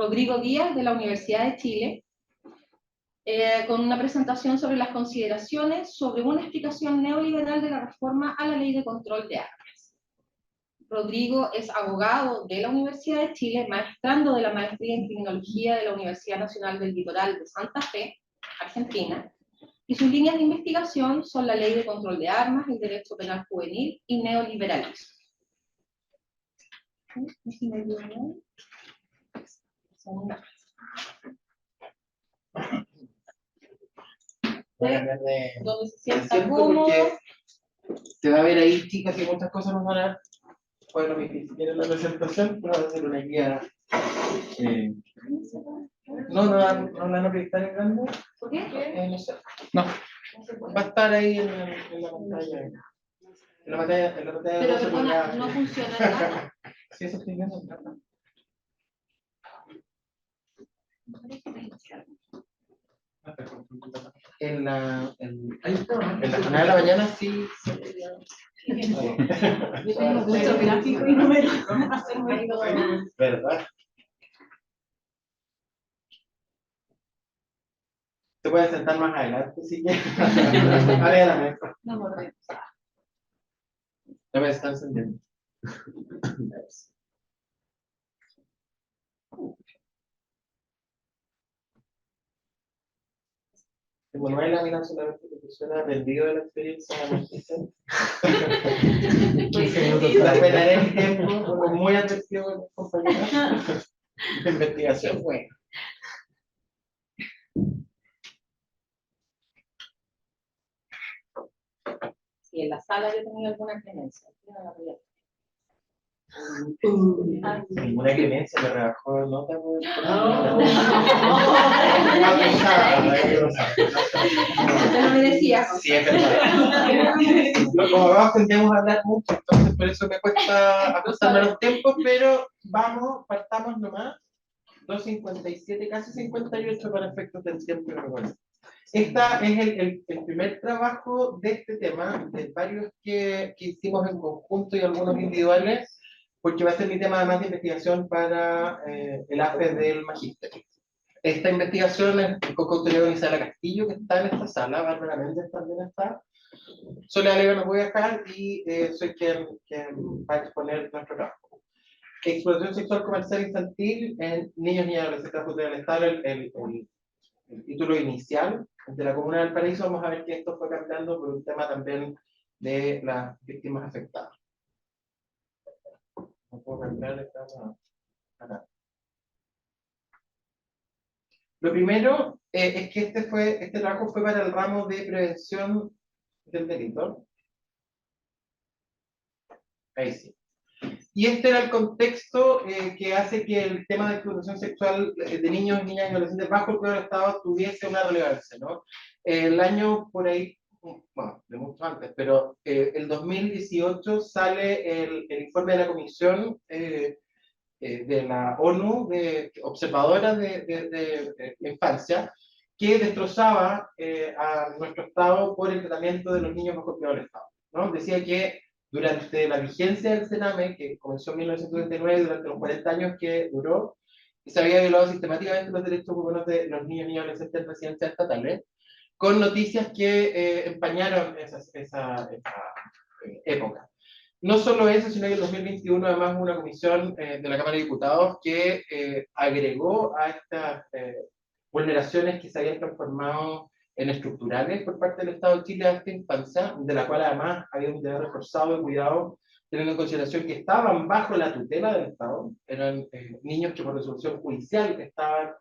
Rodrigo Díaz, de la Universidad de Chile, con una presentación sobre las consideraciones sobre una explicación neoliberal de la reforma a la Ley de Control de Armas. Rodrigo es abogado de la Universidad de Chile, maestrando de la Maestría en Criminología de la Universidad Nacional del Litoral de Santa Fe, Argentina, y sus líneas de investigación son la Ley de Control de Armas, el Derecho Penal Juvenil y Neoliberalismo. Segunda. Donde se sienta cómodo. Te va a ver ahí, chicas, y muchas cosas nos van a dar. Bueno, si quieren la presentación, pero va a ser una guía. No la van a proyectar en grande. ¿Por qué? No sé. No. Va a estar ahí en la pantalla. En la pantalla pero no funciona nada. Sí, eso estoy viendo. En la jornada de la mañana sí. Yo tengo mucho gráfico y números. ¿Verdad? Te puedes sentar más adelante si quieres. No me están encendiendo. Como no hay lámina solamente que funciona aprendido de la experiencia, la esperaré el tiempo, como muy advertido con los compañeros de investigación. Bueno. Si en la sala yo tenía alguna clemencia, Ninguna clemencia me rebajó nota. No me decía. Sí, es verdad. Como vamos, tendríamos a hablar mucho, entonces por eso me cuesta ajustarme los tiempos, pero partamos nomás. 2:57, casi 58 para efectos del tiempo. Este es el primer trabajo de este tema, de varios que hicimos en conjunto y algunos individuales, porque va a ser mi tema además de investigación para el AFE del Magíster. Esta investigación es co-coautoría de Isabela Castillo, que está en esta sala, Bárbara Méndez también está, Soledad Leiva no puede estar y soy quien va a exponer nuestro trabajo. Explotación sexual comercial infantil en niños y adolescentes del Estado, el título inicial de la Comuna del Paraíso. Vamos a ver que esto fue cambiando por un tema también de las víctimas afectadas. No puedo cambiar esta acá. Lo primero es que este trabajo fue para el ramo de prevención del delito. Ahí sí. Y este era el contexto que hace que el tema de explotación sexual de niños, niñas y adolescentes bajo el cuidado del Estado tuviese una relevancia, ¿no? El año por ahí, bueno, de mucho antes, pero el 2018 sale el informe de la Comisión de la ONU, observadora de infancia, que destrozaba a nuestro Estado por el tratamiento de los niños bajo el cuidado del Estado, ¿no? Decía que durante la vigencia del CENAME, que comenzó en 1939, durante los 40 años que duró, se había violado sistemáticamente los derechos humanos de los niños y adolescentes en residencias estatales, con noticias que empañaron esa época. No solo eso, sino que en 2021 además hubo una comisión de la Cámara de Diputados que agregó a estas vulneraciones que se habían transformado en estructurales por parte del Estado de Chile a esta infancia, de la cual además había un deber reforzado de cuidado, teniendo en consideración que estaban bajo la tutela del Estado, eran niños que por resolución judicial estaban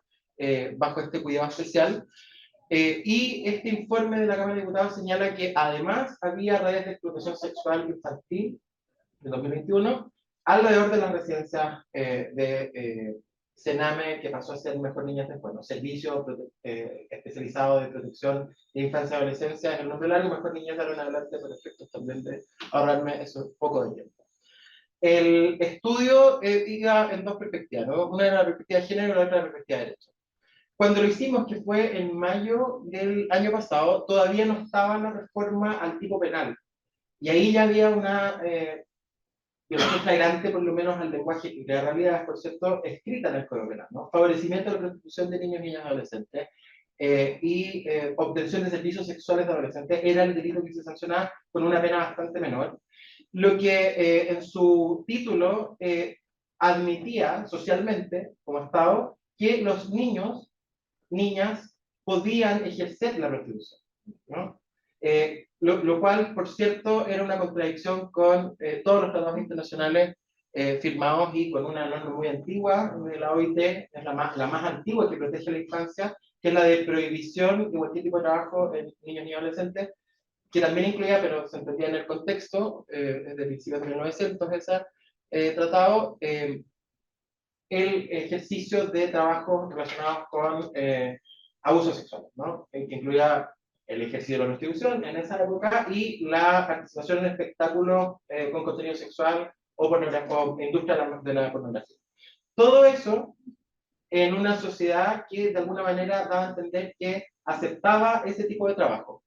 bajo este cuidado especial. Y este informe de la Cámara de Diputados señala que además había redes de explotación sexual infantil de 2021 alrededor de las residencias de CENAME, que pasó a ser Mejor Niñas Después, ¿no? Servicio especializado de protección de infancia y adolescencia, en el nombre largo, Mejor Niñas de ahora en adelante, por efectos también de ahorrarme eso poco de tiempo. El estudio iba en dos perspectivas, ¿no? Una era la perspectiva de género y la otra la perspectiva de derecho. Cuando lo hicimos, que fue en mayo del año pasado, todavía no estaba la reforma al tipo penal. Y ahí ya había una violación flagrante por lo menos al lenguaje y la realidad, por cierto, escrita en el Código Penal, ¿no? Favorecimiento de la prostitución de niños, niñas y adolescentes, obtención de servicios sexuales de adolescentes era el delito que se sancionaba con una pena bastante menor, lo que en su título admitía socialmente, como Estado, que los niños, niñas, podían ejercer la prostitución, ¿no? Lo cual, por cierto, era una contradicción con todos los tratados internacionales firmados y con una norma muy antigua de la OIT, es la más antigua que protege la infancia, que es la de prohibición de cualquier tipo de trabajo en niños y adolescentes, que también incluía, pero se entendía en el contexto, desde principios de 1900, ese tratado, el ejercicio de trabajos relacionados con abusos sexuales, ¿no? Que incluía el ejercicio de la prostitución en esa época y la participación en espectáculos con contenido sexual o industria de la pornografía. Todo eso en una sociedad que de alguna manera daba a entender que aceptaba ese tipo de trabajo.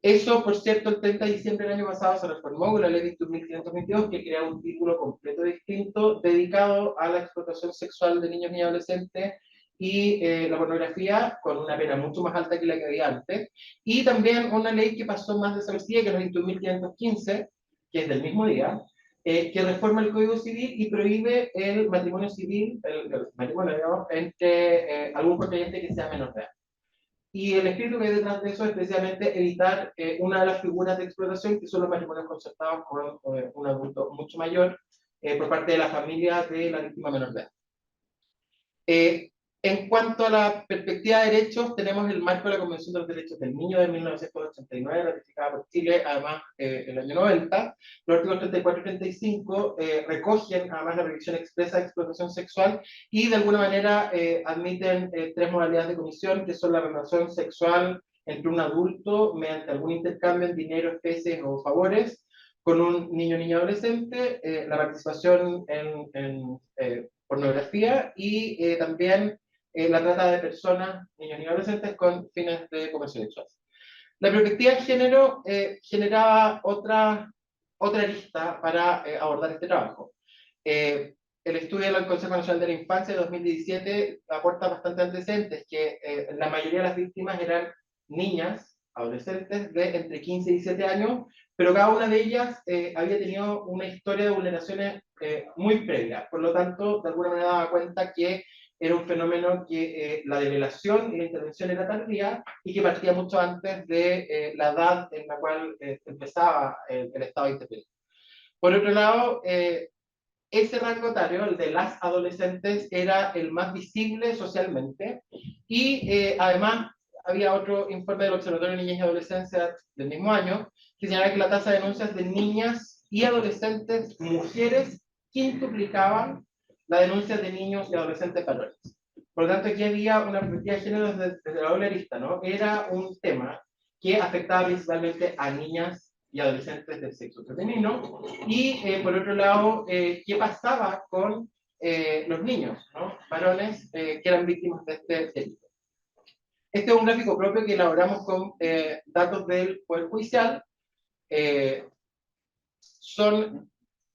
Eso, por cierto, el 30 de diciembre del año pasado se reformó con la ley 21.522, que crea un título completo distinto dedicado a la explotación sexual de niños y adolescentes y la pornografía, con una pena mucho más alta que la que había antes. Y también una ley que pasó más desapercibida, que es la 21.515, que es del mismo día, que reforma el Código Civil y prohíbe el matrimonio civil, el matrimonio, digamos, entre algún contrayente que sea menor de edad. Y el espíritu que hay detrás de eso es precisamente evitar una de las figuras de explotación, que son los matrimonios concertados con un adulto mucho mayor por parte de la familia de la víctima menor de edad. En cuanto a la perspectiva de derechos, tenemos el marco de la Convención de los Derechos del Niño de 1989, ratificada por Chile, además el año 90. Los artículos 34 y 35 recogen además la prohibición expresa de explotación sexual y de alguna manera admiten tres modalidades de comisión, que son la relación sexual entre un adulto mediante algún intercambio en dinero, especies o favores, con un niño, niña, adolescente, la participación en pornografía y también la trata de personas, niños y adolescentes con fines de comercio sexual. La perspectiva de género generaba otra lista para abordar este trabajo. El estudio del Consejo Nacional de la Infancia de 2017 aporta bastantes antecedentes, que la mayoría de las víctimas eran niñas, adolescentes de entre 15 y 17 años, pero cada una de ellas había tenido una historia de vulneraciones muy previa. Por lo tanto, de alguna manera daba cuenta que era un fenómeno que la develación y la intervención era tardía y que partía mucho antes de la edad en la cual empezaba el estado de intervención. Por otro lado, ese rango etario, el de las adolescentes, era el más visible socialmente y además había otro informe del Observatorio de Niñas y Adolescencia del mismo año que señalaba que la tasa de denuncias de niñas y adolescentes mujeres quintuplicaban la denuncia de niños y adolescentes varones. Por lo tanto, aquí había una perspectiva de género desde la doble arista, ¿no? Era un tema que afectaba principalmente a niñas y adolescentes del sexo femenino, y por otro lado, qué pasaba con los niños, ¿no? Varones que eran víctimas de este delito. Este es un gráfico propio que elaboramos con datos del Poder Judicial.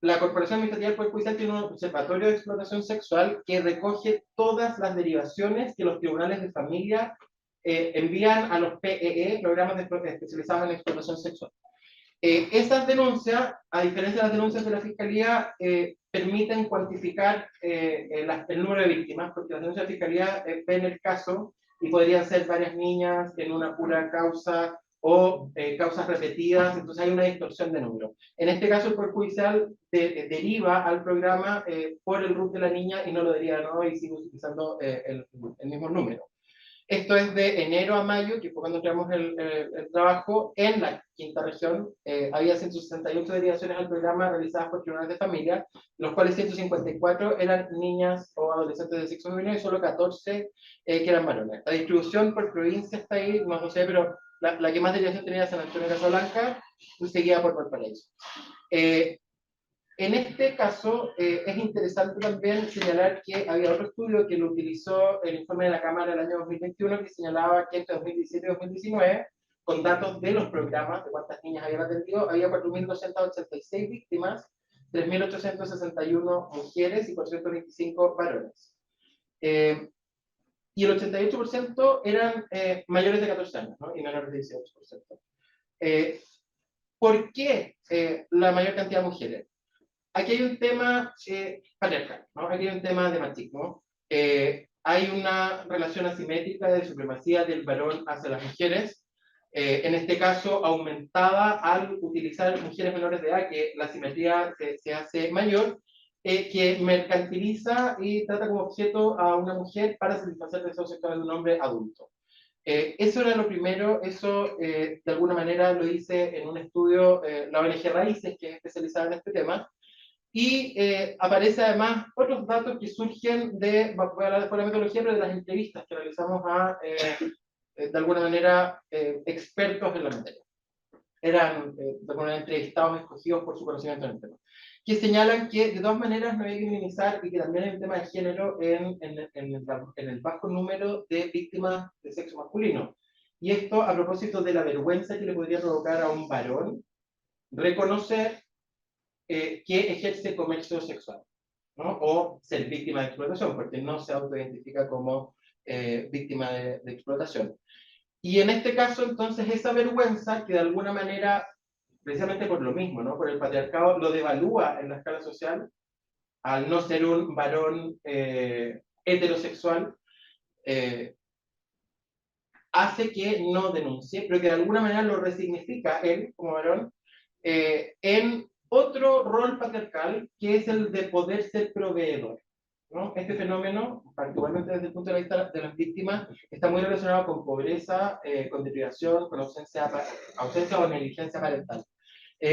La Corporación Administrativa del Poder Judicial tiene un observatorio de explotación sexual que recoge todas las derivaciones que los tribunales de familia envían a los PEE, programas especializados en explotación sexual. Esas denuncias, a diferencia de las denuncias de la Fiscalía, permiten cuantificar el número de víctimas, porque las denuncias de la Fiscalía ven el caso y podrían ser varias niñas en una pura causa o causas repetidas, entonces hay una distorsión de número. En este caso, el Poder Judicial deriva al programa por el RUT de la niña y no lo deriva, ¿no? Y sigue utilizando el mismo número. Esto es de enero a mayo, que fue cuando creamos el trabajo. En la quinta región había 168 derivaciones al programa realizadas por tribunales de familia, los cuales 154 eran niñas o adolescentes de sexo femenino y solo 14 que eran varones. La distribución por provincia está ahí, no lo sé, pero la que más derivación tenía era San Antonio de Casablanca, y seguida por Valparaíso. En este caso, es interesante también señalar que había otro estudio que lo utilizó el informe de la Cámara del año 2021, que señalaba que entre 2017 y 2019, con datos de los programas, de cuántas niñas habían atendido, había 4.286 víctimas 3.861 mujeres y 425 varones. Y el 88% eran mayores de 14 años, ¿no? Y menores de 18%. ¿Por qué la mayor cantidad de mujeres? Aquí hay un tema patriarcal, ¿no? Aquí hay un tema de machismo. Hay una relación asimétrica de supremacía del varón hacia las mujeres, en este caso aumentada al utilizar mujeres menores de edad, que la asimetría se hace mayor, que mercantiliza y trata como objeto a una mujer para satisfacer deseos sexuales de un hombre adulto. Eso era lo primero, eso de alguna manera lo hice en un estudio, la ONG Raíces, que es especializada en este tema, y aparece además otros datos que surgen voy a hablar después de la metodología, pero de las entrevistas que realizamos a, de alguna manera, expertos en la materia. Eran, de alguna manera, entrevistados escogidos por su conocimiento en el tema, que señalan que de todas maneras no hay que minimizar y que también hay un tema de género en el bajo número de víctimas de sexo masculino. Y esto a propósito de la vergüenza que le podría provocar a un varón reconocer que ejerce comercio sexual, ¿no? O ser víctima de explotación, porque no se autoidentifica como víctima de explotación. Y en este caso, entonces, esa vergüenza que de alguna manera, precisamente por lo mismo, ¿no? Por el patriarcado, lo devalúa en la escala social, al no ser un varón heterosexual, hace que no denuncie, pero que de alguna manera lo resignifica él, como varón, en otro rol patriarcal, que es el de poder ser proveedor, ¿no? Este fenómeno, particularmente desde el punto de vista de las víctimas, está muy relacionado con pobreza, con deprivación, con ausencia o negligencia parental.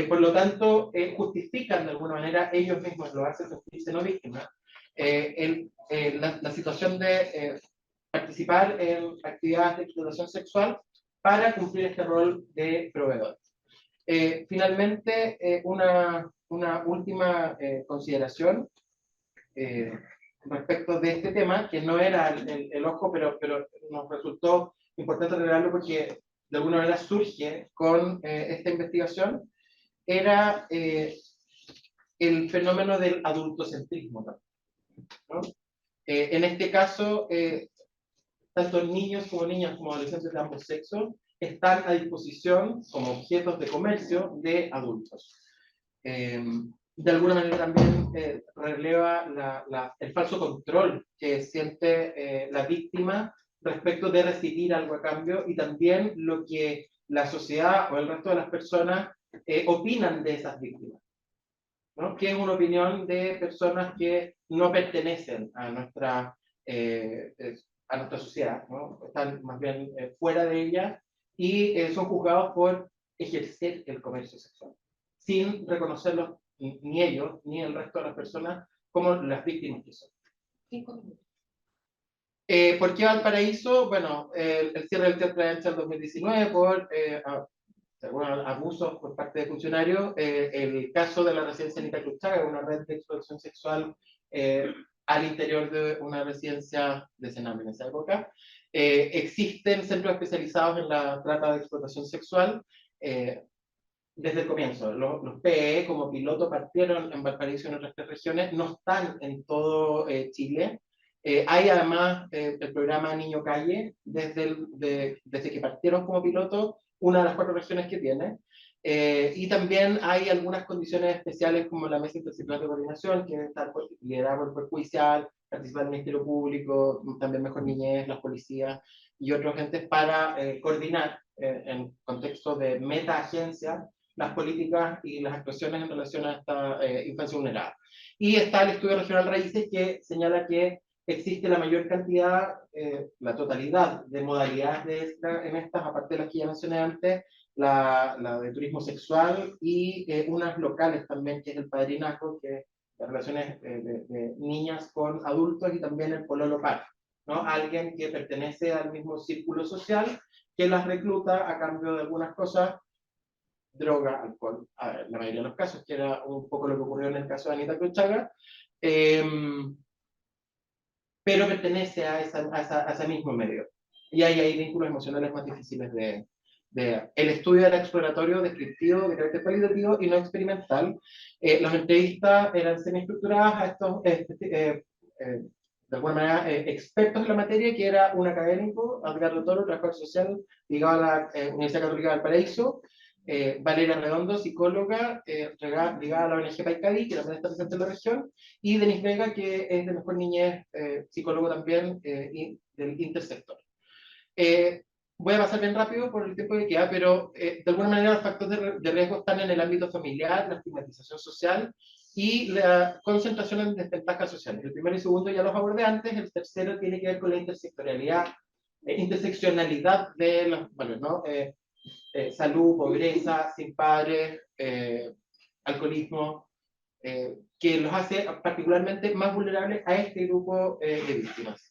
Por lo tanto, justifican de alguna manera, ellos mismos lo hacen sentirse no víctimas, la situación de participar en actividades de explotación sexual para cumplir este rol de proveedor. Finalmente, una última consideración respecto de este tema, que no era el ojo, pero nos resultó importante revelarlo porque de alguna manera surge con esta investigación, era el fenómeno del adultocentrismo, ¿no? En este caso, tanto niños como niñas como adolescentes de ambos sexos están a disposición como objetos de comercio de adultos. De alguna manera también releva el falso control que siente la víctima respecto de recibir algo a cambio, y también lo que la sociedad o el resto de las personas opinan de esas víctimas, ¿no? Que es una opinión de personas que no pertenecen a nuestra sociedad, ¿no? Están más bien fuera de ella, y son juzgados por ejercer el comercio sexual, sin reconocerlos ni ellos ni el resto de las personas como las víctimas que son. 5 minutos. ¿Por qué Valparaíso? Bueno, el cierre del Teatro de Ancha en 2019 por abusos por parte de funcionarios, el caso de la residencia Anita Cruchaga, una red de explotación sexual al interior de una residencia de Sename en esa época. Existen centros especializados en la trata de explotación sexual desde el comienzo. Los PE como piloto partieron en Valparaíso y en otras 3 regiones, no están en todo Chile. Hay además el programa Niño Calle, desde que partieron como piloto, una de las 4 regiones que tiene. Y también hay algunas condiciones especiales como la Mesa Interdisciplinar de Coordinación, que está liderada por el Poder Judicial, participa el Ministerio Público, también Mejor Niñez, las policías y otros entes para coordinar en contexto de meta-agencia las políticas y las actuaciones en relación a esta infancia vulnerada. Y está el estudio regional Raíces, que señala que existe la mayor cantidad, la totalidad de modalidades en estas, aparte de las que ya mencioné antes, la de turismo sexual y unas locales también, que es el padrinazo, que es las relaciones de niñas con adultos, y también el pololo par, ¿no? Alguien que pertenece al mismo círculo social, que las recluta a cambio de algunas cosas, droga, alcohol, la mayoría de los casos, que era un poco lo que ocurrió en el caso de Anita Cruchaga, pero pertenece a ese mismo medio. Y ahí hay vínculos emocionales más difíciles de El estudio era exploratorio, descriptivo, de carácter cualitativo y no experimental. Las entrevistas eran semi-estructuradas a estos, de alguna manera, expertos en la materia, que era un académico, Edgardo Toro, trabajador social, ligado a la Universidad Católica de Valparaíso, Valeria Redondo, psicóloga, ligada a la ONG Paicaví, que también está presente en la región, y Denis Vega, que es de Mejor Niñez, psicólogo también, y del Intersector. Voy a pasar bien rápido por el tiempo que queda, pero de alguna manera los factores de riesgo están en el ámbito familiar, la estigmatización social y la concentración en desventajas sociales. El primero y segundo ya los abordé antes, el tercero tiene que ver con la interseccionalidad de los valores, ¿no? Salud, pobreza, sin padres, alcoholismo, que los hace particularmente más vulnerables a este grupo de víctimas.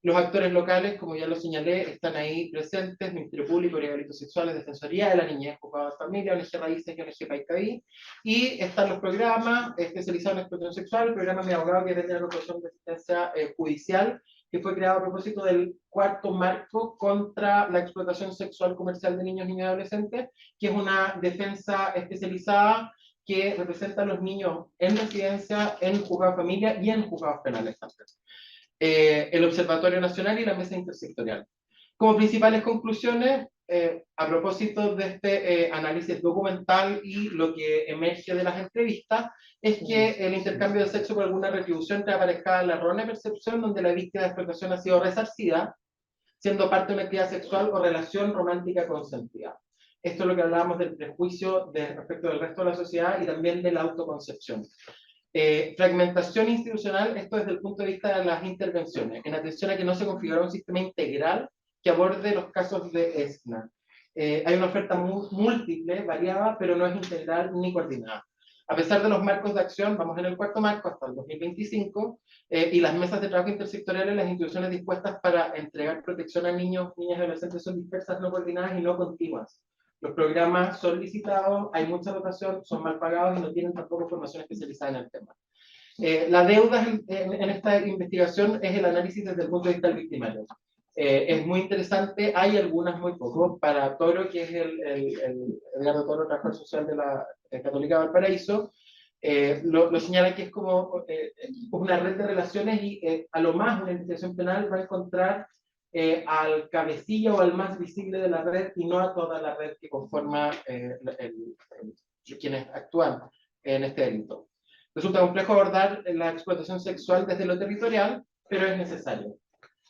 Los actores locales, como ya lo señalé, están ahí presentes: Ministerio Público, Delitos Sexuales, Defensoría de la Niñez, Juzgado de Familia, ONG Raíces y ONG Paicaví, y están los programas especializados en explotación sexual, el programa Mi Abogado, que es de la Corporación de Asistencia Judicial, que fue creado a propósito del cuarto marco contra la explotación sexual comercial de niños, niñas y adolescentes, que es una defensa especializada que representa a los niños en residencia, en juzgados de familia y en juzgados penales también. El Observatorio Nacional y la Mesa Intersectorial. Como principales conclusiones, a propósito de este análisis documental y lo que emerge de las entrevistas, es que el intercambio de sexo por alguna retribución trae aparejada la errónea percepción donde la víctima de explotación ha sido resarcida, siendo parte de una actividad sexual o relación romántica consentida. Esto es lo que hablábamos del prejuicio respecto del resto de la sociedad y también de la autoconcepción. Fragmentación institucional, esto desde el punto de vista de las intervenciones, en atención a que no se configura un sistema integral que aborde los casos de ESNA. Hay una oferta múltiple, variada, pero no es integral ni coordinada. A pesar de los marcos de acción, vamos en el cuarto marco hasta el 2025, y las mesas de trabajo intersectoriales, las instituciones dispuestas para entregar protección a niños, niñas y adolescentes son dispersas, no coordinadas y no continuas. Los programas son licitados, hay mucha rotación, son mal pagados y no tienen tampoco formación especializada en el tema. La deuda en esta investigación es el análisis desde el punto de vista del victimario. Es muy interesante, hay algunas muy pocos. Para Toro, que es Edgardo Toro, trabajador social de la Católica de Valparaíso, lo señala que es como una red de relaciones y a lo más una investigación penal va a encontrar al cabecilla o al más visible de la red y no a toda la red que conforma quienes actúan en este delito. Resulta complejo abordar la explotación sexual desde lo territorial, pero es necesario.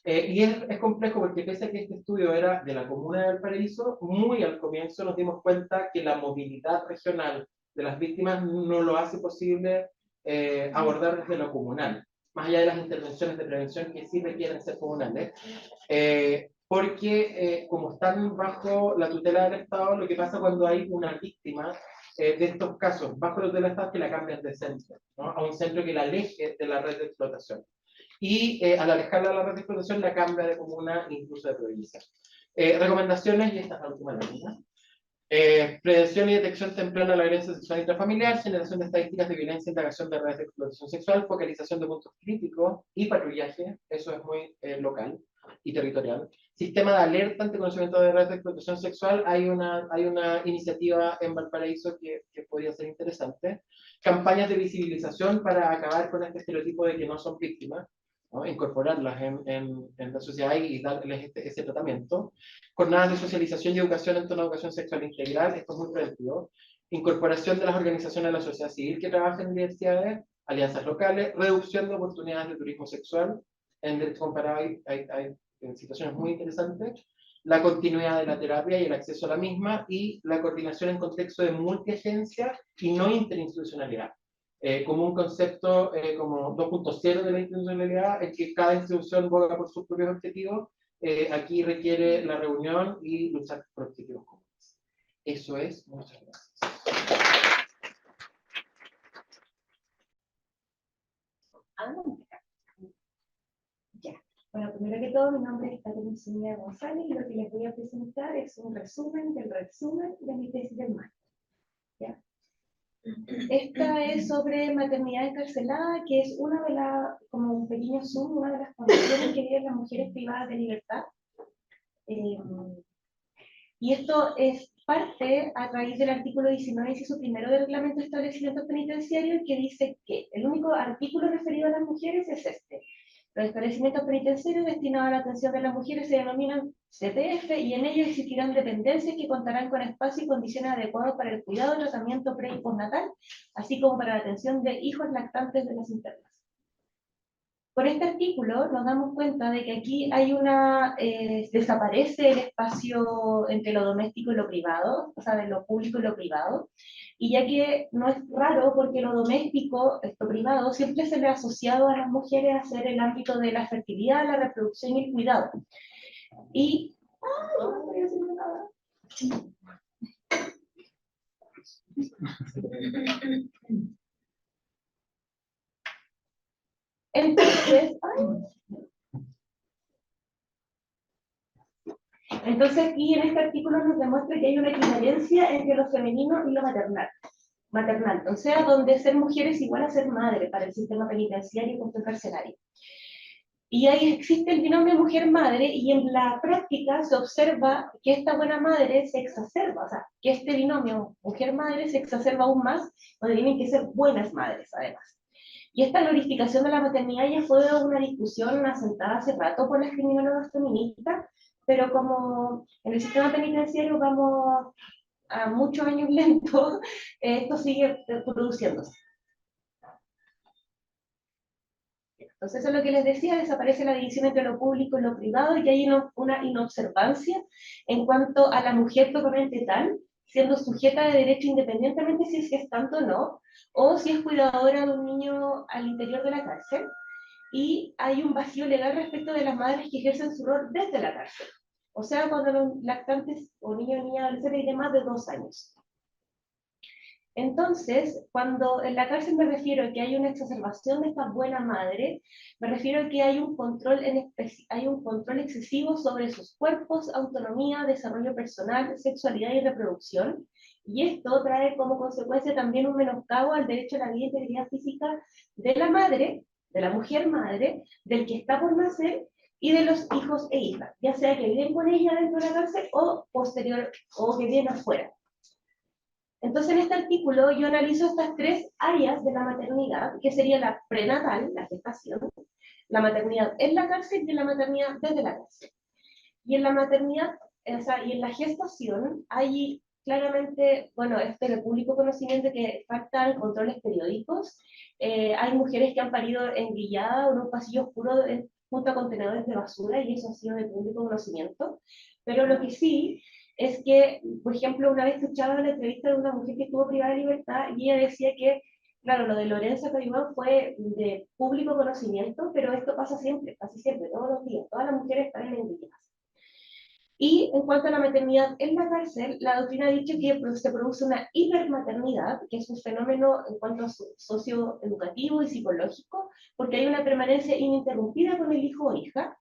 Y es complejo porque pese a que este estudio era de la comuna de Valparaíso, muy al comienzo nos dimos cuenta que la movilidad regional de las víctimas no lo hace posible abordar desde lo comunal, más allá de las intervenciones de prevención que sí requieren ser comunales, porque como están bajo la tutela del Estado, lo que pasa cuando hay una víctima de estos casos bajo la tutela del Estado es que la cambian de centro, ¿no? A un centro que la aleje de la red de explotación. Y al alejarla de la red de explotación la cambia de comuna, incluso de provincia. Recomendaciones, y esta es la última lámina. Prevención y detección temprana de la violencia sexual intrafamiliar, generación de estadísticas de violencia, indagación de redes de explotación sexual, focalización de puntos críticos y patrullaje, eso es muy local y territorial. Sistema de alerta ante conocimiento de redes de explotación sexual, hay una iniciativa en Valparaíso que podría ser interesante. Campañas de visibilización para acabar con este estereotipo de que no son víctimas, ¿no? Incorporarlas en la sociedad y darles ese tratamiento. Jornadas de socialización y educación en torno a educación sexual integral, esto es muy preventivo. Incorporación de las organizaciones de la sociedad civil que trabajan en universidades, alianzas locales, reducción de oportunidades de turismo sexual. En derecho comparado hay situaciones muy interesantes. La continuidad de la terapia y el acceso a la misma, y la coordinación en contexto de multiagencia y no interinstitucionalidad. Como un concepto como 2.0 de la institucionalidad, en que cada institución boga por sus propios objetivos, aquí requiere la reunión y luchar por objetivos comunes. Eso es. Muchas gracias. Ya. Bueno, primero que todo, mi nombre es Catalina Zúñiga González y lo que les voy a presentar es un resumen del resumen de mi tesis del máster. ¿Ya? Esta es sobre maternidad encarcelada, que es una de las, como un pequeño zoom, una de las condiciones que viven las mujeres privadas de libertad. Y esto es parte a raíz del artículo 19, inciso primero del Reglamento de Establecimientos Penitenciarios, que dice que el único artículo referido a las mujeres es este. Los establecimientos penitenciarios destinados a la atención de las mujeres se denominan CPF y en ellos existirán dependencias que contarán con espacio y condiciones adecuadas para el cuidado, tratamiento pre y postnatal, así como para la atención de hijos lactantes de las internas. Con este artículo nos damos cuenta de que aquí hay desaparece el espacio entre lo doméstico y lo privado, o sea, de lo público y lo privado, y ya que no es raro porque lo doméstico, esto privado, siempre se le ha asociado a las mujeres a ser el ámbito de la fertilidad, la reproducción y el cuidado. Y... ¡ay, no estoy haciendo nada! Entonces aquí en este artículo nos demuestra que hay una equivalencia entre lo femenino y lo maternal, o sea, donde ser mujer es igual a ser madre para el sistema penitenciario y post-carcelario. Y ahí existe el binomio mujer-madre, y en la práctica se observa que esta buena madre se exacerba, o sea, que este binomio mujer-madre se exacerba aún más, donde tienen que ser buenas madres, además. Y esta glorificación de la maternidad ya fue una discusión asentada hace rato por las criminólogas feministas, pero como en el sistema penitenciario vamos a muchos años lentos, esto sigue produciéndose. Entonces, eso es lo que les decía, desaparece la división entre lo público y lo privado, y hay una inobservancia en cuanto a la mujer propiamente tal, siendo sujeta de derecho independientemente si es gestante o no, o si es cuidadora de un niño al interior de la cárcel, y hay un vacío legal respecto de las madres que ejercen su rol desde la cárcel. O sea, cuando los lactantes o niños o niñas adolescentes tienen más de 2 años. Entonces, cuando en la cárcel me refiero a que hay una exacerbación de esta buena madre, me refiero a que hay un control excesivo sobre sus cuerpos, autonomía, desarrollo personal, sexualidad y reproducción, y esto trae como consecuencia también un menoscabo al derecho a la vida e integridad física de la madre, de la mujer madre, del que está por nacer, y de los hijos e hijas, ya sea que viven con ella dentro de la cárcel o posterior, o que viven afuera. Entonces, en este artículo yo analizo estas 3 áreas de la maternidad, que sería la prenatal, la gestación, la maternidad en la cárcel y la maternidad desde la cárcel. Y en la maternidad, o sea, y en la gestación hay claramente, bueno, este es el público conocimiento que faltan controles periódicos. Hay mujeres que han parido enguilladas en un pasillo oscuro junto a contenedores de basura, y eso ha sido de público conocimiento. Pero lo que sí es que, por ejemplo, una vez escuchaba la entrevista de una mujer que estuvo privada de libertad, y ella decía que, claro, lo de Lorenza Caimán fue de público conocimiento, pero esto pasa siempre, casi siempre, todos los días. Todas las mujeres están enguilladas. Y en cuanto a la maternidad en la cárcel, la doctrina ha dicho que se produce una hipermaternidad, que es un fenómeno en cuanto a socioeducativo y psicológico, porque hay una permanencia ininterrumpida con el hijo o hija,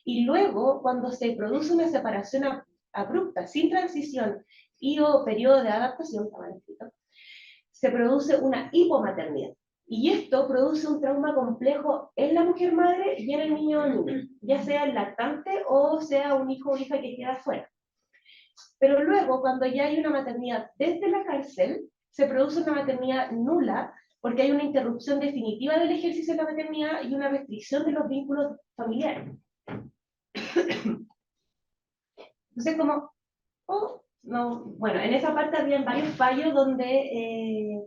y luego, cuando se produce una separación abrupta, sin transición y o periodo de adaptación, se produce una hipomaternidad. Y esto produce un trauma complejo en la mujer madre y en el niño o niña, ya sea el lactante o sea un hijo o hija que queda fuera. Pero luego, cuando ya hay una maternidad desde la cárcel, se produce una maternidad nula, porque hay una interrupción definitiva del ejercicio de la maternidad y una restricción de los vínculos familiares. Entonces, como, bueno, en esa parte habían varios fallos donde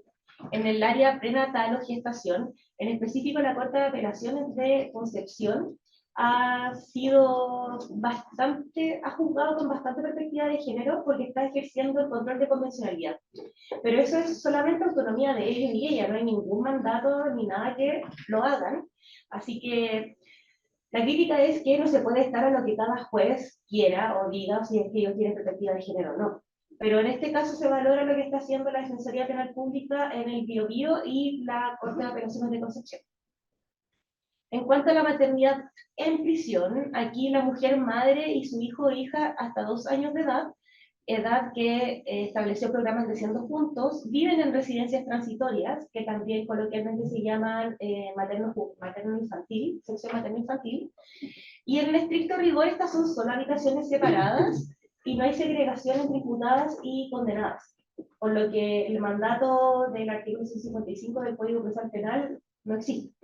en el área prenatal o gestación, en específico la Corte de Apelaciones de Concepción, ha juzgado con bastante perspectiva de género, porque está ejerciendo el control de convencionalidad. Pero eso es solamente autonomía de ellos y ella, no hay ningún mandato ni nada que lo hagan. Así que la crítica es que no se puede estar a lo que cada juez quiera o diga, si es que ellos tienen perspectiva de género o no. Pero en este caso se valora lo que está haciendo la Defensoría Penal Pública en el Biobío y la Corte de Apelaciones de Concepción. En cuanto a la maternidad en prisión, aquí la mujer madre y su hijo o hija hasta 2 años de edad que estableció programas de Siendo Juntos, viven en residencias transitorias, que también coloquialmente se llaman materno-infantil, sección materno-infantil, y en el estricto rigor estas son solo habitaciones separadas, y no hay segregación entre imputadas y condenadas, por lo que el mandato del artículo 155 del Código Procesal Penal no existe.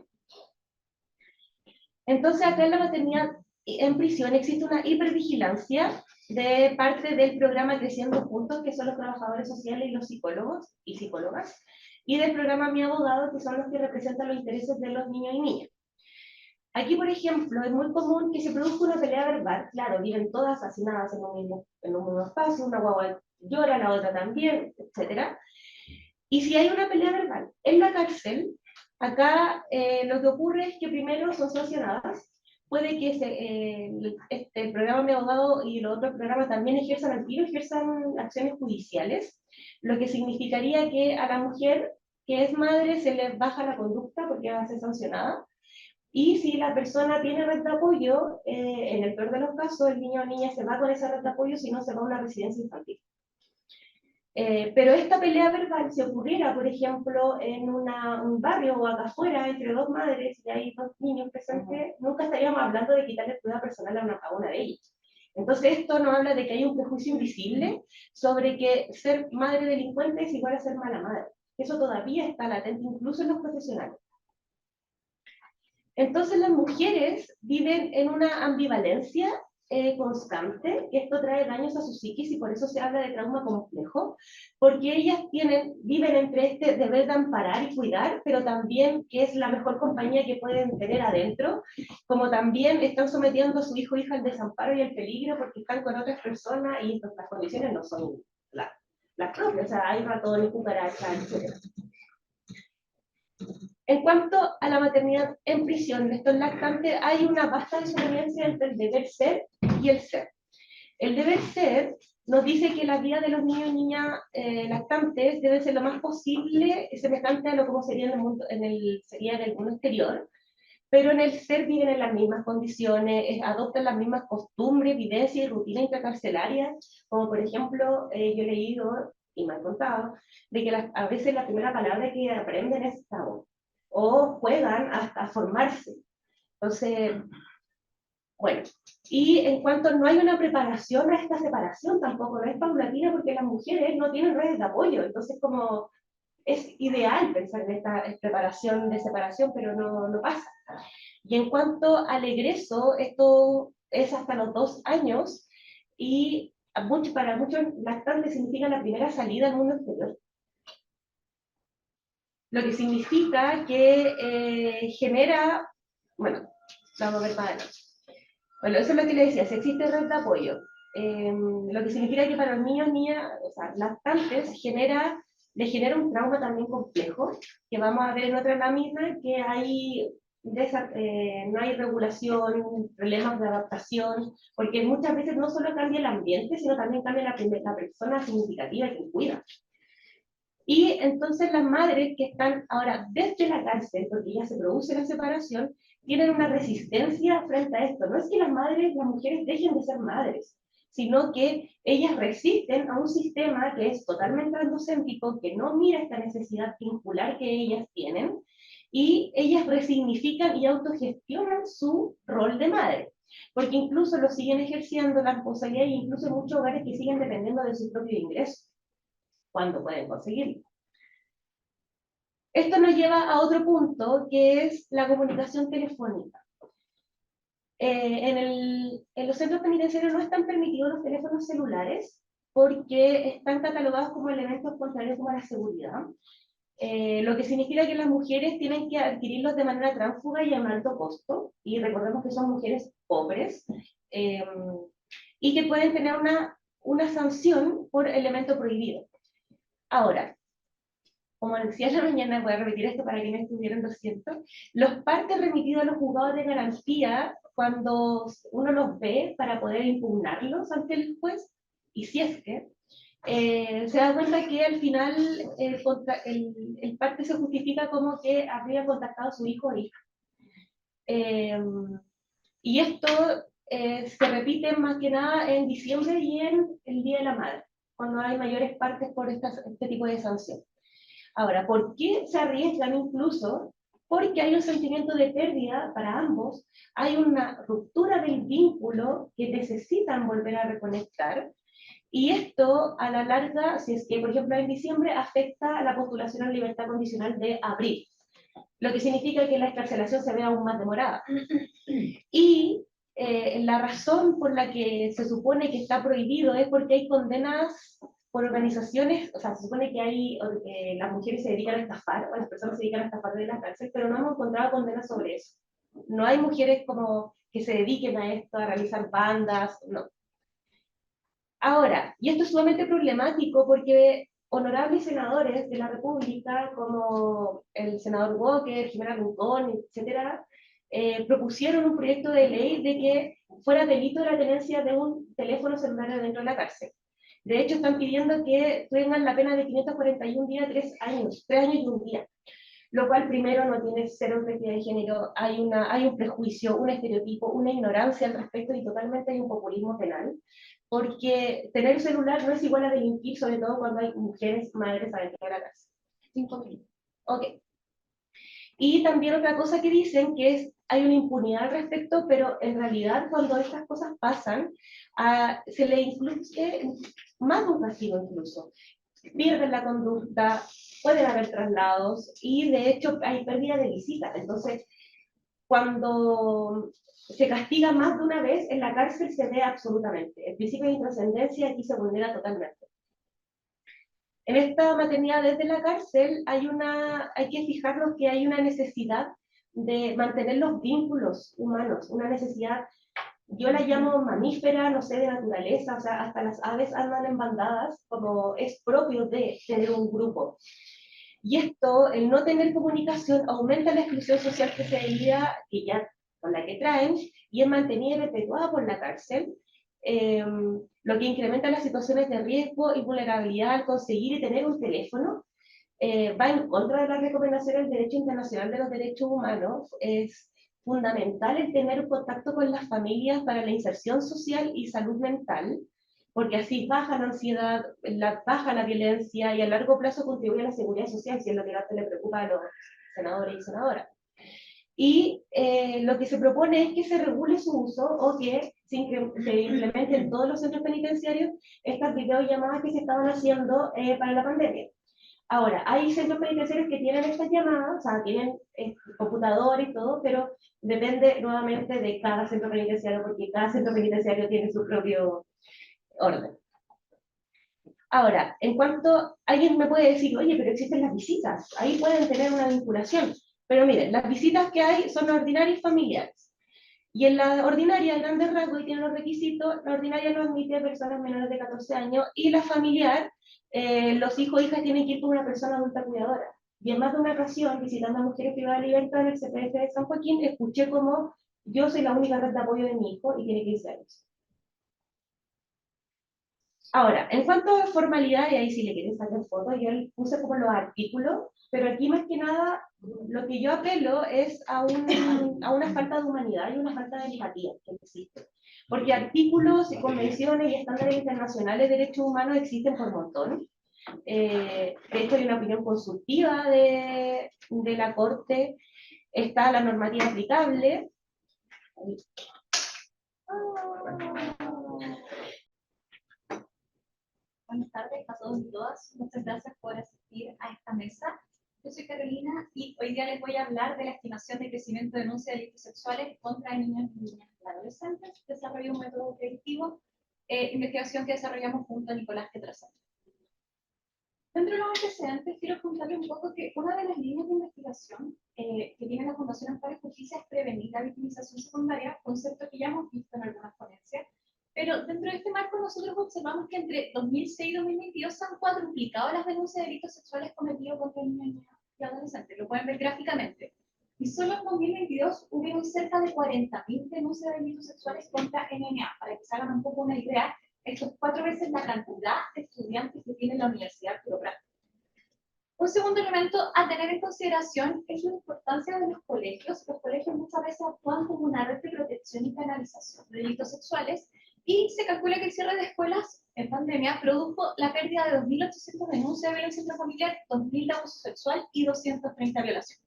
Entonces, acá en la maternidad en prisión existe una hipervigilancia de parte del programa Creciendo Juntos, que son los trabajadores sociales y los psicólogos y psicólogas, y del programa Mi Abogado, que son los que representan los intereses de los niños y niñas. Aquí, por ejemplo, es muy común que se produzca una pelea verbal. Claro, viven todas hacinadas en un mismo espacio, una guagua llora, la otra también, etc. Y si hay una pelea verbal en la cárcel, acá lo que ocurre es que primero son sancionadas. Puede que el programa Mi Abogado y los otros programas también ejerzan al tiro, ejerzan acciones judiciales, lo que significaría que a la mujer que es madre se le baja la conducta porque va a ser sancionada. Y si la persona tiene red de apoyo, en el peor de los casos, el niño o niña se va con esa red de apoyo, si no se va a una residencia infantil. Pero esta pelea verbal, si ocurriera, por ejemplo, en un barrio o acá afuera, entre dos madres y hay dos niños presentes, nunca estaríamos hablando de quitarle cuidado personal a una de ellas. Entonces esto nos habla de que hay un prejuicio invisible sobre que ser madre delincuente es igual a ser mala madre. Eso todavía está latente incluso en los profesionales. Entonces las mujeres viven en una ambivalencia constante, que esto trae daños a su psiquis y por eso se habla de trauma complejo, porque ellas viven entre este deber de amparar y cuidar, pero también que es la mejor compañía que pueden tener adentro, como también están sometiendo a su hijo o hija al desamparo y al peligro porque están con otras personas y las condiciones no son las propias, o sea, hay ratones, cucarachas, etc. En cuanto a la maternidad en prisión de estos lactantes, hay una vasta desavenencia entre el deber ser y el ser. El deber ser nos dice que la vida de los niños y niñas lactantes debe ser lo más posible semejante a lo como sería en el mundo exterior, pero en el ser viven en las mismas condiciones, adoptan las mismas costumbres, vivencias y rutinas intracarcelarias, como por ejemplo, yo he leído y me han contado, de que a veces la primera palabra que aprenden es tabú, o juegan hasta formarse. Entonces, bueno, y en cuanto no hay una preparación a esta separación, tampoco no es paulatina porque las mujeres no tienen redes de apoyo, entonces como es ideal pensar en esta preparación de separación, pero no pasa. Y en cuanto al egreso, esto es hasta los 2 años y para muchos lactantes significa la primera salida al mundo exterior. Lo que significa que genera, bueno, vamos a ver para adelante. Bueno, eso es lo que le decía, si existe red de apoyo, lo que significa que para los niños, niñas, o sea, lactantes, le genera un trauma también complejo, que vamos a ver en otra lámina, que no hay regulación, problemas de adaptación, porque muchas veces no solo cambia el ambiente, sino también cambia la persona significativa que cuida. Y entonces las madres que están ahora desde la cárcel, porque ya se produce la separación, tienen una resistencia frente a esto. No es que las mujeres dejen de ser madres, sino que ellas resisten a un sistema que es totalmente androcéntrico, que no mira esta necesidad vincular que ellas tienen, y ellas resignifican y autogestionan su rol de madre. Porque incluso lo siguen ejerciendo la responsabilidad, y incluso en muchos hogares que siguen dependiendo de su propio ingreso cuando pueden conseguirlo. Esto nos lleva a otro punto, que es la comunicación telefónica. En los centros penitenciarios no están permitidos los teléfonos celulares porque están catalogados como elementos contrarios a la seguridad, lo que significa que las mujeres tienen que adquirirlos de manera tránsfuga y a un alto costo, y recordemos que son mujeres pobres, y que pueden tener una sanción por elemento prohibido. Ahora, como decía la mañana, voy a repetir esto para quienes estuvieron lo siento, los partes remitidos a los juzgados de garantía, cuando uno los ve para poder impugnarlos ante el juez, y si es que, se da cuenta que al final el parte se justifica como que habría contactado a su hijo o hija. Y esto se repite más que nada en diciembre y en el Día de la Madre, cuando hay mayores partes por este tipo de sanción. Ahora, ¿por qué se arriesgan incluso? porque hay un sentimiento de pérdida para ambos, hay una ruptura del vínculo que necesitan volver a reconectar, y esto a la larga, si es que por ejemplo en diciembre afecta a la postulación a libertad condicional de abril, lo que significa que la excarcelación se ve aún más demorada. Y la razón por la que se supone que está prohibido es porque hay condenas por organizaciones, o sea, se supone que hay, las mujeres se dedican a estafar, o las personas se dedican a estafar de la cárcel, pero no hemos encontrado condenas sobre eso. No hay mujeres como que se dediquen a esto, a realizar bandas, no. Ahora, y esto es sumamente problemático porque honorables senadores de la República, como el senador Walker, Jimena Rincón, etcétera, propusieron un proyecto de ley de que fuera delito la tenencia de un teléfono celular dentro de la cárcel. De hecho, están pidiendo que tengan la pena de 541 días, 3 años y un día. Lo cual, primero, no tiene cero perspectiva de género, hay un prejuicio, un estereotipo, una ignorancia al respecto y totalmente hay un populismo penal. Porque tener un celular no es igual a delinquir, sobre todo cuando hay mujeres, madres adentro de la cárcel. 5 minutos. Ok. Y también otra cosa que dicen que es, hay una impunidad al respecto, pero en realidad cuando estas cosas pasan, se le incluye más de un castigo incluso. Pierden la conducta, pueden haber traslados y de hecho hay pérdida de visitas. Entonces, cuando se castiga más de una vez, en la cárcel se ve absolutamente. El principio de intrascendencia aquí se vulnera totalmente. En esta maternidad desde la cárcel hay que fijarnos que hay una necesidad de mantener los vínculos humanos, una necesidad, yo la llamo mamífera, no sé, de naturaleza, o sea, hasta las aves andan en bandadas, como es propio de tener un grupo. Y esto, el no tener comunicación, aumenta la exclusión social que se veía, que ya con la que traen, y es mantenida y perpetuada por la cárcel, lo que incrementa las situaciones de riesgo y vulnerabilidad al conseguir y tener un teléfono, va en contra de las recomendaciones del derecho internacional de los derechos humanos. Es fundamental el tener un contacto con las familias para la inserción social y salud mental, porque así baja la ansiedad, baja la violencia y a largo plazo contribuye a la seguridad social, si es lo que le preocupa a los senadores y senadoras. Y lo que se propone es que se regule su uso o que se implementen en todos los centros penitenciarios estas videollamadas que se estaban haciendo para la pandemia. Ahora, hay centros penitenciarios que tienen estas llamadas, o sea, tienen computador y todo, pero depende nuevamente de cada centro penitenciario, porque cada centro penitenciario tiene su propio orden. Ahora, en cuanto alguien me puede decir, oye, pero existen las visitas, ahí pueden tener una vinculación. Pero miren, las visitas que hay son ordinarias y familiares. Y en la ordinaria, a grandes rasgos, y tiene los requisitos, la ordinaria no admite personas menores de 14 años, y la familiar, los hijos e hijas tienen que ir con una persona adulta cuidadora. Y en más de una ocasión, visitando a mujeres privadas de libertad en el CPF de San Joaquín, escuché como yo soy la única red de apoyo de mi hijo y tiene 15 años. Ahora, en cuanto a formalidad, y ahí si le quieren sacar fotos, yo puse como los artículos, pero aquí más que nada lo que yo apelo es a una falta de humanidad y una falta de empatía que existe. Porque artículos y convenciones y estándares internacionales de derechos humanos existen por montón. De hecho, hay una opinión consultiva de la Corte, está la normativa aplicable. Buenas tardes a todos y todas. Muchas gracias por asistir a esta mesa. Yo soy Carolina y hoy día les voy a hablar de la estimación de crecimiento de denuncias de delitos sexuales contra niños, niñas y adolescentes. Desarrollé un método predictivo, investigación que desarrollamos junto a Nicolás Petrasano. Dentro de los antecedentes, quiero contarles un poco que una de las líneas de investigación que tiene la Fundación Amparo y Justicia es prevenir la victimización secundaria, concepto que ya hemos visto en algunas ponencias. Pero dentro de este marco nosotros observamos que entre 2006 y 2022 se han cuadruplicado las denuncias de delitos sexuales cometidos contra niños y adolescentes. Lo pueden ver gráficamente. Y solo en 2022 hubo cerca de 40.000 denuncias de delitos sexuales contra NNA. Para que se hagan un poco una idea, esto es 4 veces la cantidad de estudiantes que tiene la Universidad Arturo Prat. Un segundo elemento a tener en consideración es la importancia de los colegios. Los colegios muchas veces actúan como una red de protección y penalización de delitos sexuales. Y se calcula que el cierre de escuelas en pandemia produjo la pérdida de 2.800 denuncias de violencia intrafamiliar, 2.000 de abuso sexual y 230 violaciones.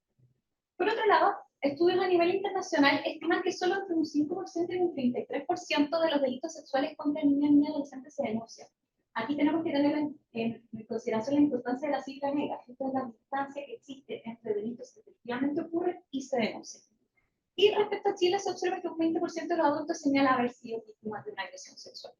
Por otro lado, estudios a nivel internacional estiman que solo entre un 5% y un 33% de los delitos sexuales contra niñas y adolescentes se denuncian. Aquí tenemos que tener en consideración la importancia de la cifra negra. Esta es la distancia que existe entre delitos que efectivamente ocurren y se denuncian. Y respecto a Chile, se observa que un 20% de los adultos señala haber sido víctimas de una agresión sexual.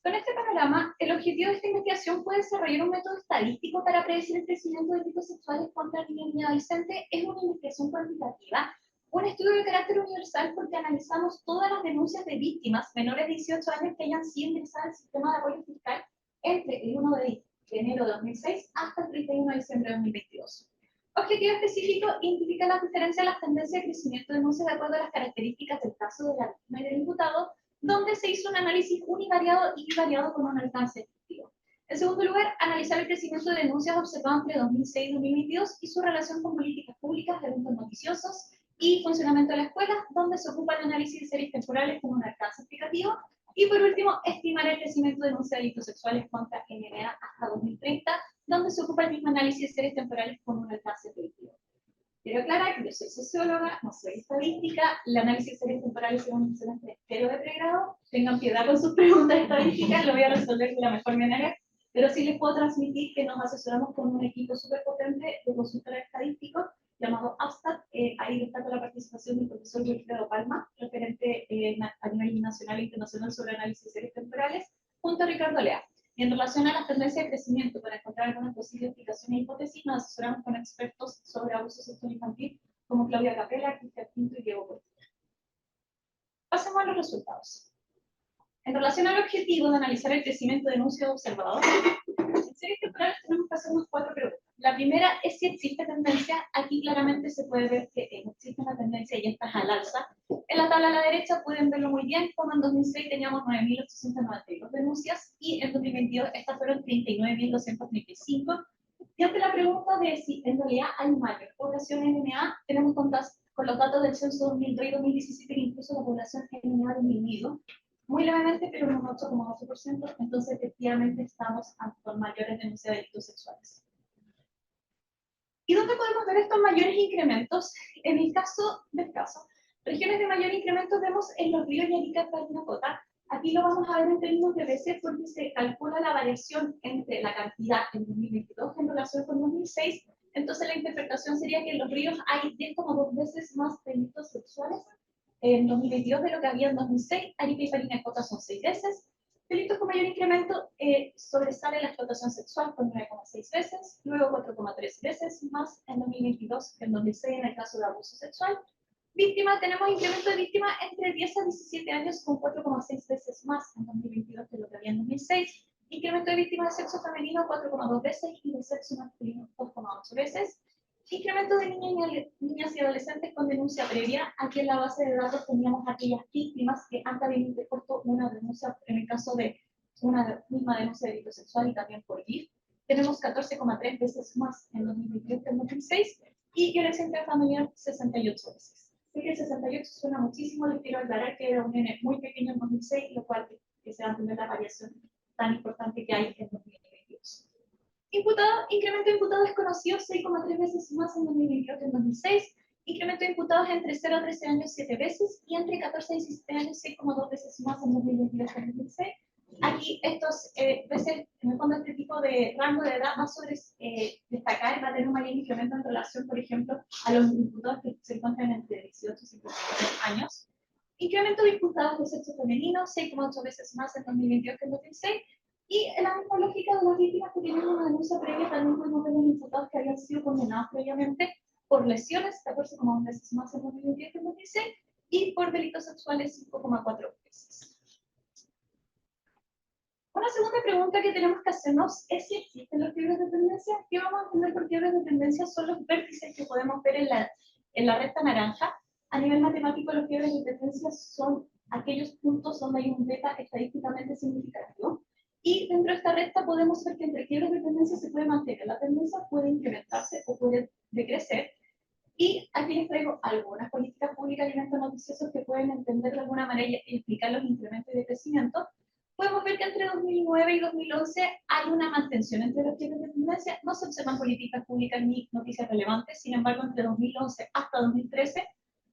Con este panorama, el objetivo de esta investigación fue desarrollar un método estadístico para predecir el crecimiento de delitos sexuales contra niños y adolescentes. Es una investigación cuantitativa, un estudio de carácter universal porque analizamos todas las denuncias de víctimas menores de 18 años que hayan sido ingresadas al sistema de apoyo fiscal entre el 1 de enero de 2006 hasta el 31 de diciembre de 2022. Objetivo específico: identificar las diferencias de las tendencias de crecimiento de denuncias de acuerdo a las características del caso de la víctima y del imputado, donde se hizo un análisis univariado y bivariado con un alcance efectivo. En segundo lugar, analizar el crecimiento de denuncias observado entre 2006 y 2022 y su relación con políticas públicas, eventos noticiosos y funcionamiento de la escuela, donde se ocupa el análisis de series temporales con un alcance explicativo. Y por último, estimar el crecimiento de denuncias de delitos sexuales contra NNA hasta 2030, donde se ocupa el mismo análisis de series temporales con un alcance predictivo. Quiero aclarar que yo soy socióloga, no soy estadística, el análisis de series temporales es un semestre entero de pregrado, tengan piedad con sus preguntas estadísticas, lo voy a resolver de la mejor manera, pero sí les puedo transmitir que nos asesoramos con un equipo súper potente de consultores estadísticos llamado ABSTAT. Ahí destaco la participación del profesor Wilfredo Palma, referente a nivel nacional e internacional sobre análisis de series temporales, junto a Ricardo Lea. Y en relación a las tendencias de crecimiento, para encontrar alguna posible explicación e hipótesis, nos asesoramos con expertos sobre abuso sexual infantil, como Claudia Capella, Cristian Pinto y Diego Portilla. Pasemos a los resultados. En relación al objetivo de analizar el crecimiento de denuncias observados, en series temporales tenemos que hacernos 4 preguntas. La primera es si existe tendencia. Aquí claramente se puede ver que existe una tendencia y esta es al alza. En la tabla a la derecha pueden verlo muy bien, como en 2006 teníamos 9.892 denuncias y en 2022 estas fueron 39.235. Y ante la pregunta de si en realidad hay mayor población NNA, tenemos con los datos del censo 2003 y 2017 que incluso la población NNA ha disminuido muy levemente, pero en un 8,8%, entonces efectivamente estamos con mayores denuncias de delitos sexuales. ¿Y dónde podemos ver estos mayores incrementos? En el caso del caso, regiones de mayor incremento vemos en los ríos Arica y Parinacota. Aquí lo vamos a ver en términos de veces porque se calcula la variación entre la cantidad en 2022 en relación con 2006. Entonces la interpretación sería que en los ríos hay 10,2 veces más delitos sexuales en 2022 de lo que había en 2006. Arica y Parinacota son 6 veces. Delitos con mayor incremento sobresale la explotación sexual con 9,6 veces, luego 4,3 veces más en 2022 que en 2006 en el caso de abuso sexual. Víctima, tenemos incremento de víctimas entre 10 a 17 años con 4,6 veces más en 2022 que lo que había en 2006. Incremento de víctimas de sexo femenino 4,2 veces y de sexo masculino 2,8 veces. Incremento de niñas y adolescentes con denuncia previa. Aquí en la base de datos teníamos aquellas víctimas que antes habían interpuesto una denuncia en el caso de una misma denuncia de delito sexual y también por GIF. Tenemos 14,3 veces más en 2022 que en 2006 y violencia intrafamiliar 68 veces. Sé que el 68 suena muchísimo, les quiero aclarar que era un nene muy pequeño en 2006, lo cual que se va a entender la variación tan importante que hay en 2022. Imputado, incremento de imputados desconocidos 6,3 veces más en 2022 que en 2006. Incremento de imputados entre 0 a 13 años 7 veces y entre 14 a 17 años 6,2 veces más en 2022 que en 2006. Aquí estos veces, en el fondo, este tipo de rango de edad más sobre destacar va a tener un mayor incremento en relación, por ejemplo, a los imputados que se encuentran entre 18 y 54 años. Incremento de imputados de sexo femenino 6,8 veces más en 2022 que en 2006. Y en la misma lógica de las víctimas que tienen una denuncia previa, también podemos ver los imputados que habían sido condenados previamente por lesiones, 14,1 veces más en 2022 que en 2006, y por delitos sexuales 5,4 veces. Una segunda pregunta que tenemos que hacernos es si existen los quiebres de tendencia. ¿Qué vamos a entender por quiebres de tendencia? Son los vértices que podemos ver en la recta naranja. A nivel matemático, los quiebres de tendencia son aquellos puntos donde hay un beta estadísticamente significativo. Y dentro de esta recta podemos ver que entre quiebres de tendencia se puede mantener. La tendencia puede incrementarse o puede decrecer. Y aquí les traigo algunas políticas públicas y eventos noticiosos que pueden entender de alguna manera y explicar los incrementos y decrecimientos. podemos ver que entre 2009 y 2011 hay una mantención entre los tiempos de tendencia. No se observan políticas públicas ni noticias relevantes. Sin embargo, entre 2011 hasta 2013,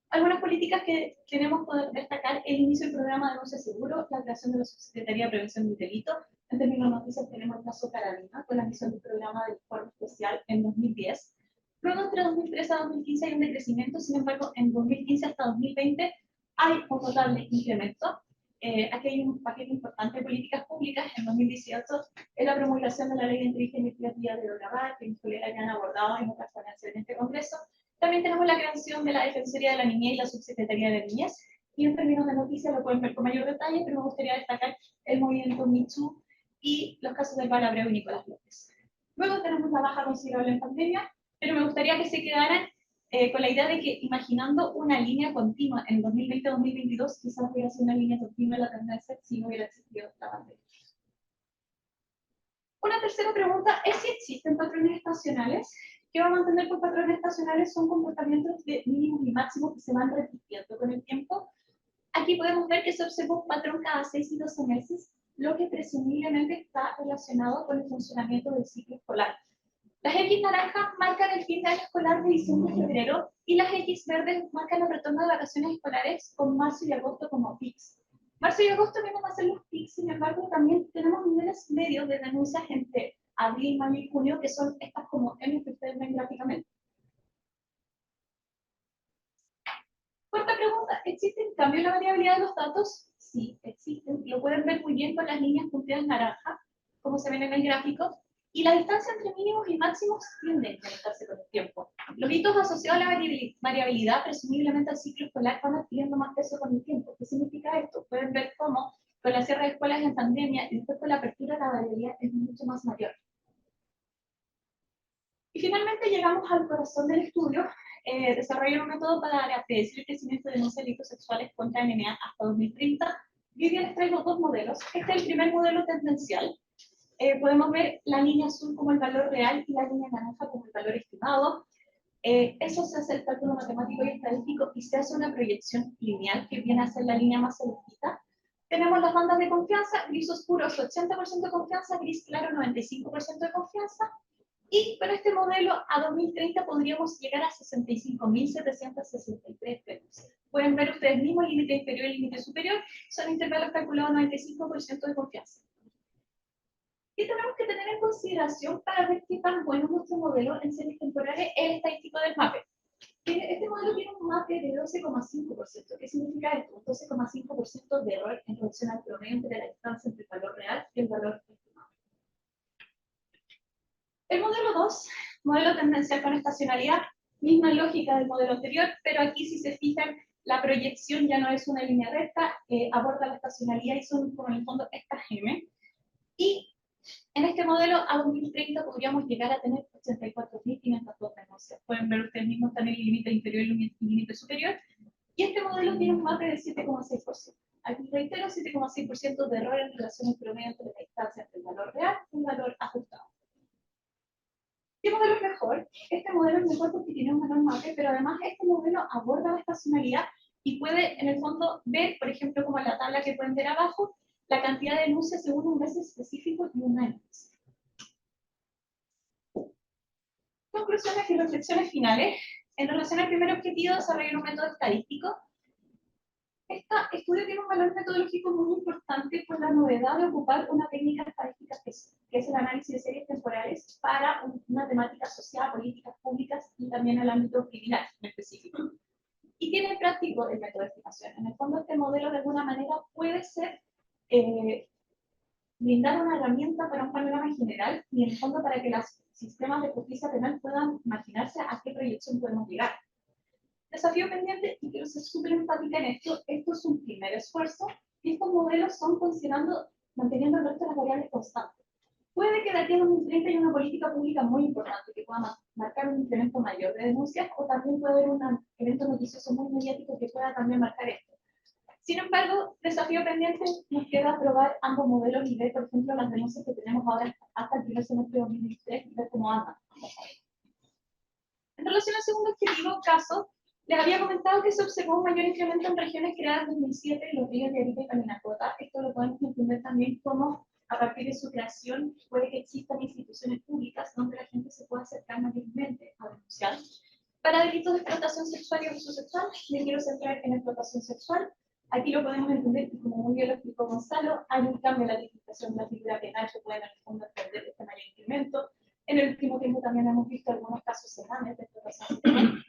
algunas políticas que tenemos que destacar: el inicio del programa de denuncia seguro, la creación de la Subsecretaría de Prevención del Delito. En términos de noticias tenemos el caso Carabina, con la emisión del programa del informe especial en 2010. Luego, entre 2013 a 2015 hay un decrecimiento. Sin embargo, en 2015 hasta 2020 hay un notable incremento. Aquí hay un paquete importante de políticas públicas. En 2018 es la promulgación de la Ley de Inteligencia Investigativa de Hogar, que mis colegas ya han abordado en otras ponencias en este Congreso. También tenemos la creación de la Defensoría de la Niñez y la Subsecretaría de la Niñez. Y en términos de noticias lo pueden ver con mayor detalle, pero me gustaría destacar el movimiento Me Too y los casos de Val Abreu y Nicolás López. Luego tenemos la baja considerable en pandemia, pero me gustaría que se quedaran con la idea de que, imaginando una línea continua en 2020-2022, quizás hubiera sido una línea continua en la tendencia si no hubiera existido la pandemia. Una tercera pregunta es si existen patrones estacionales. ¿Qué va a mantener con patrones estacionales? Son comportamientos de mínimos y máximos que se van repitiendo con el tiempo. Aquí podemos ver que se observa un patrón cada 6 y 12 meses, lo que presumiblemente está relacionado con el funcionamiento del ciclo escolar. Las X naranjas marcan el fin de año escolar de diciembre a febrero, y las X verdes marcan el retorno de vacaciones escolares con marzo y agosto como pics. Marzo y agosto vienen a ser los pics. Sin embargo, también tenemos niveles medios de denuncias entre abril, mayo y junio, que son estas como M que ustedes ven gráficamente. Cuarta pregunta: ¿existe un cambio en la variabilidad de los datos? Sí, existen. Lo pueden ver muy bien con las líneas punteadas naranja, como se ven en el gráfico. Y la distancia entre mínimos y máximos tiende a incrementarse con el tiempo. Los hitos asociados a la variabilidad, presumiblemente al ciclo escolar, van adquiriendo más peso con el tiempo. ¿Qué significa esto? Pueden ver cómo con la cierre de escuelas en pandemia y después con la apertura, la variabilidad es mucho más mayor. Y finalmente llegamos al corazón del estudio. Desarrollé un método para predecir el crecimiento de denuncias de delitos sexuales contra NNA hasta 2030. Y hoy día les traigo dos modelos. Este es el primer modelo tendencial. Podemos ver la línea azul como el valor real y la línea naranja como el valor estimado. Eso se hace el cálculo matemático y estadístico y se hace una proyección lineal que viene a ser la línea más celestita. Tenemos las bandas de confianza: gris oscuro 80% de confianza, gris claro 95% de confianza. Y con este modelo a 2030 podríamos llegar a 65.763 denuncias. Pueden ver ustedes mismos: límite inferior y límite superior, son intervalos calculados 95% de confianza. ¿Qué tenemos que tener en consideración para ver qué tan bueno es nuestro modelo en series temporales? El estadístico del MAPE. Este modelo tiene un MAPE de 12,5%. ¿Qué significa esto? Un 12,5% de error en relación al promedio entre la distancia entre el valor real y el valor estimado. El modelo 2, modelo tendencial con estacionalidad, misma lógica del modelo anterior, pero aquí, si se fijan, la proyección ya no es una línea recta, aborda la estacionalidad y son, como en el fondo, estas M. Y en este modelo, a 2030 podríamos llegar a tener 84.502 denuncias. Pueden ver ustedes mismos también el límite inferior y el límite superior. Y este modelo tiene un MAPE de 7,6%. Aquí reitero, 7,6% de error en relación al promedio entre la distancia entre el valor real y el valor ajustado. ¿Qué modelo es mejor? Este modelo es mejor porque tiene un menor MAPE, pero además este modelo aborda la estacionalidad y puede, en el fondo, ver, por ejemplo, como en la tabla que pueden ver abajo, la cantidad de denuncias según un mes específico y un año. Conclusiones y reflexiones finales. En relación al primer objetivo, desarrollar un método estadístico. Este estudio tiene un valor metodológico muy importante por la novedad de ocupar una técnica estadística que es el análisis de series temporales para una temática asociada a políticas públicas y también al ámbito criminal en específico. Y tiene práctico el método de estimación. En el fondo, este modelo de alguna manera puede ser brindar una herramienta para un panorama general y en el fondo para que los sistemas de justicia penal puedan imaginarse a qué proyección podemos llegar. Desafío pendiente, y quiero ser súper enfática en esto es un primer esfuerzo y estos modelos son manteniendo el resto de las variables constantes. Puede que de aquí a 2030 haya una política pública muy importante que pueda marcar un incremento mayor de denuncias, o también puede haber un evento noticioso muy mediático que pueda también marcar esto. Sin embargo, desafío pendiente, nos queda probar ambos modelos y ver, por ejemplo, las denuncias que tenemos ahora hasta el primer semestre de 2023 y ver cómo andan. En relación al segundo objetivo, caso, les había comentado que se observó un mayor incremento en regiones creadas en 2007, los ríos de Arica y Parinacota. Esto lo podemos entender también cómo, a partir de su creación, puede que existan instituciones públicas donde la gente se pueda acercar mayormente a denunciar. Para delitos de explotación sexual y abuso sexual, me quiero centrar en explotación sexual. Aquí lo podemos entender, y como muy bien lo explicó Gonzalo, hay un cambio en la tipificación de la figura penal que puede en el fondo entender este mayor incremento. En el último tiempo también hemos visto algunos casos semejantes de explotación sexual.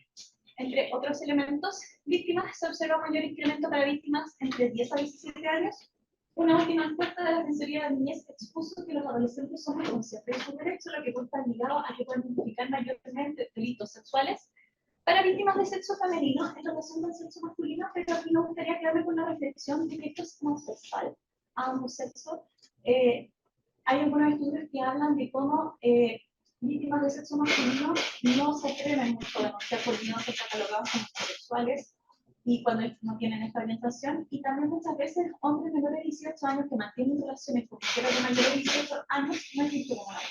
Entre otros elementos, víctimas, se observa mayor incremento para víctimas entre 10 a 17 años. Una última encuesta de la Defensoría de la Niñez expuso que los adolescentes son muy conscientes de sus derechos, lo que puede estar ligado a que pueden implicar mayormente delitos sexuales para víctimas de sexo femenino en relación con el sexo masculino, pero aquí me gustaría quedarme con la reflexión de que esto es transversal a ambos sexos. Hay algunos estudios que hablan de cómo víctimas de sexo masculino no se atreven mucho a denunciar por miedo a ser catalogados como homosexuales y cuando no tienen esta orientación, y también muchas veces hombres menores de 18 años que mantienen relaciones con mujeres de mayores de 18 años no es visto como nada.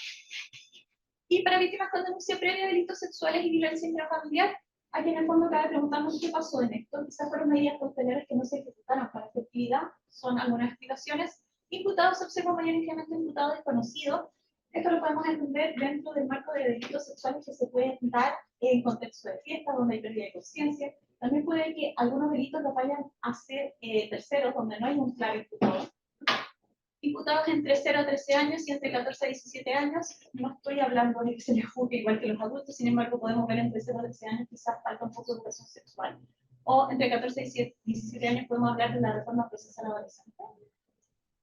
Y para víctimas con denuncia previa de delitos sexuales y violencia intrafamiliar, aquí en el fondo cabe preguntarnos qué pasó en esto. Quizás fueron medidas cautelares que no se ejecutaron con efectividad, son algunas explicaciones. Imputados, se observa mayor incremento de imputados desconocidos. Esto lo podemos entender dentro del marco de delitos sexuales que se pueden dar en contexto de fiesta, donde hay pérdida de conciencia. También puede que algunos delitos los vayan a hacer terceros, donde no hay un claro imputado. Imputados entre 0 a 13 años y entre 14 a 17 años, no estoy hablando de que se les juzgue igual que los adultos, sin embargo podemos ver entre 0 a 13 años quizás falta un poco de educación sexual. O entre 14 y 17 años podemos hablar de la reforma procesal adolescente.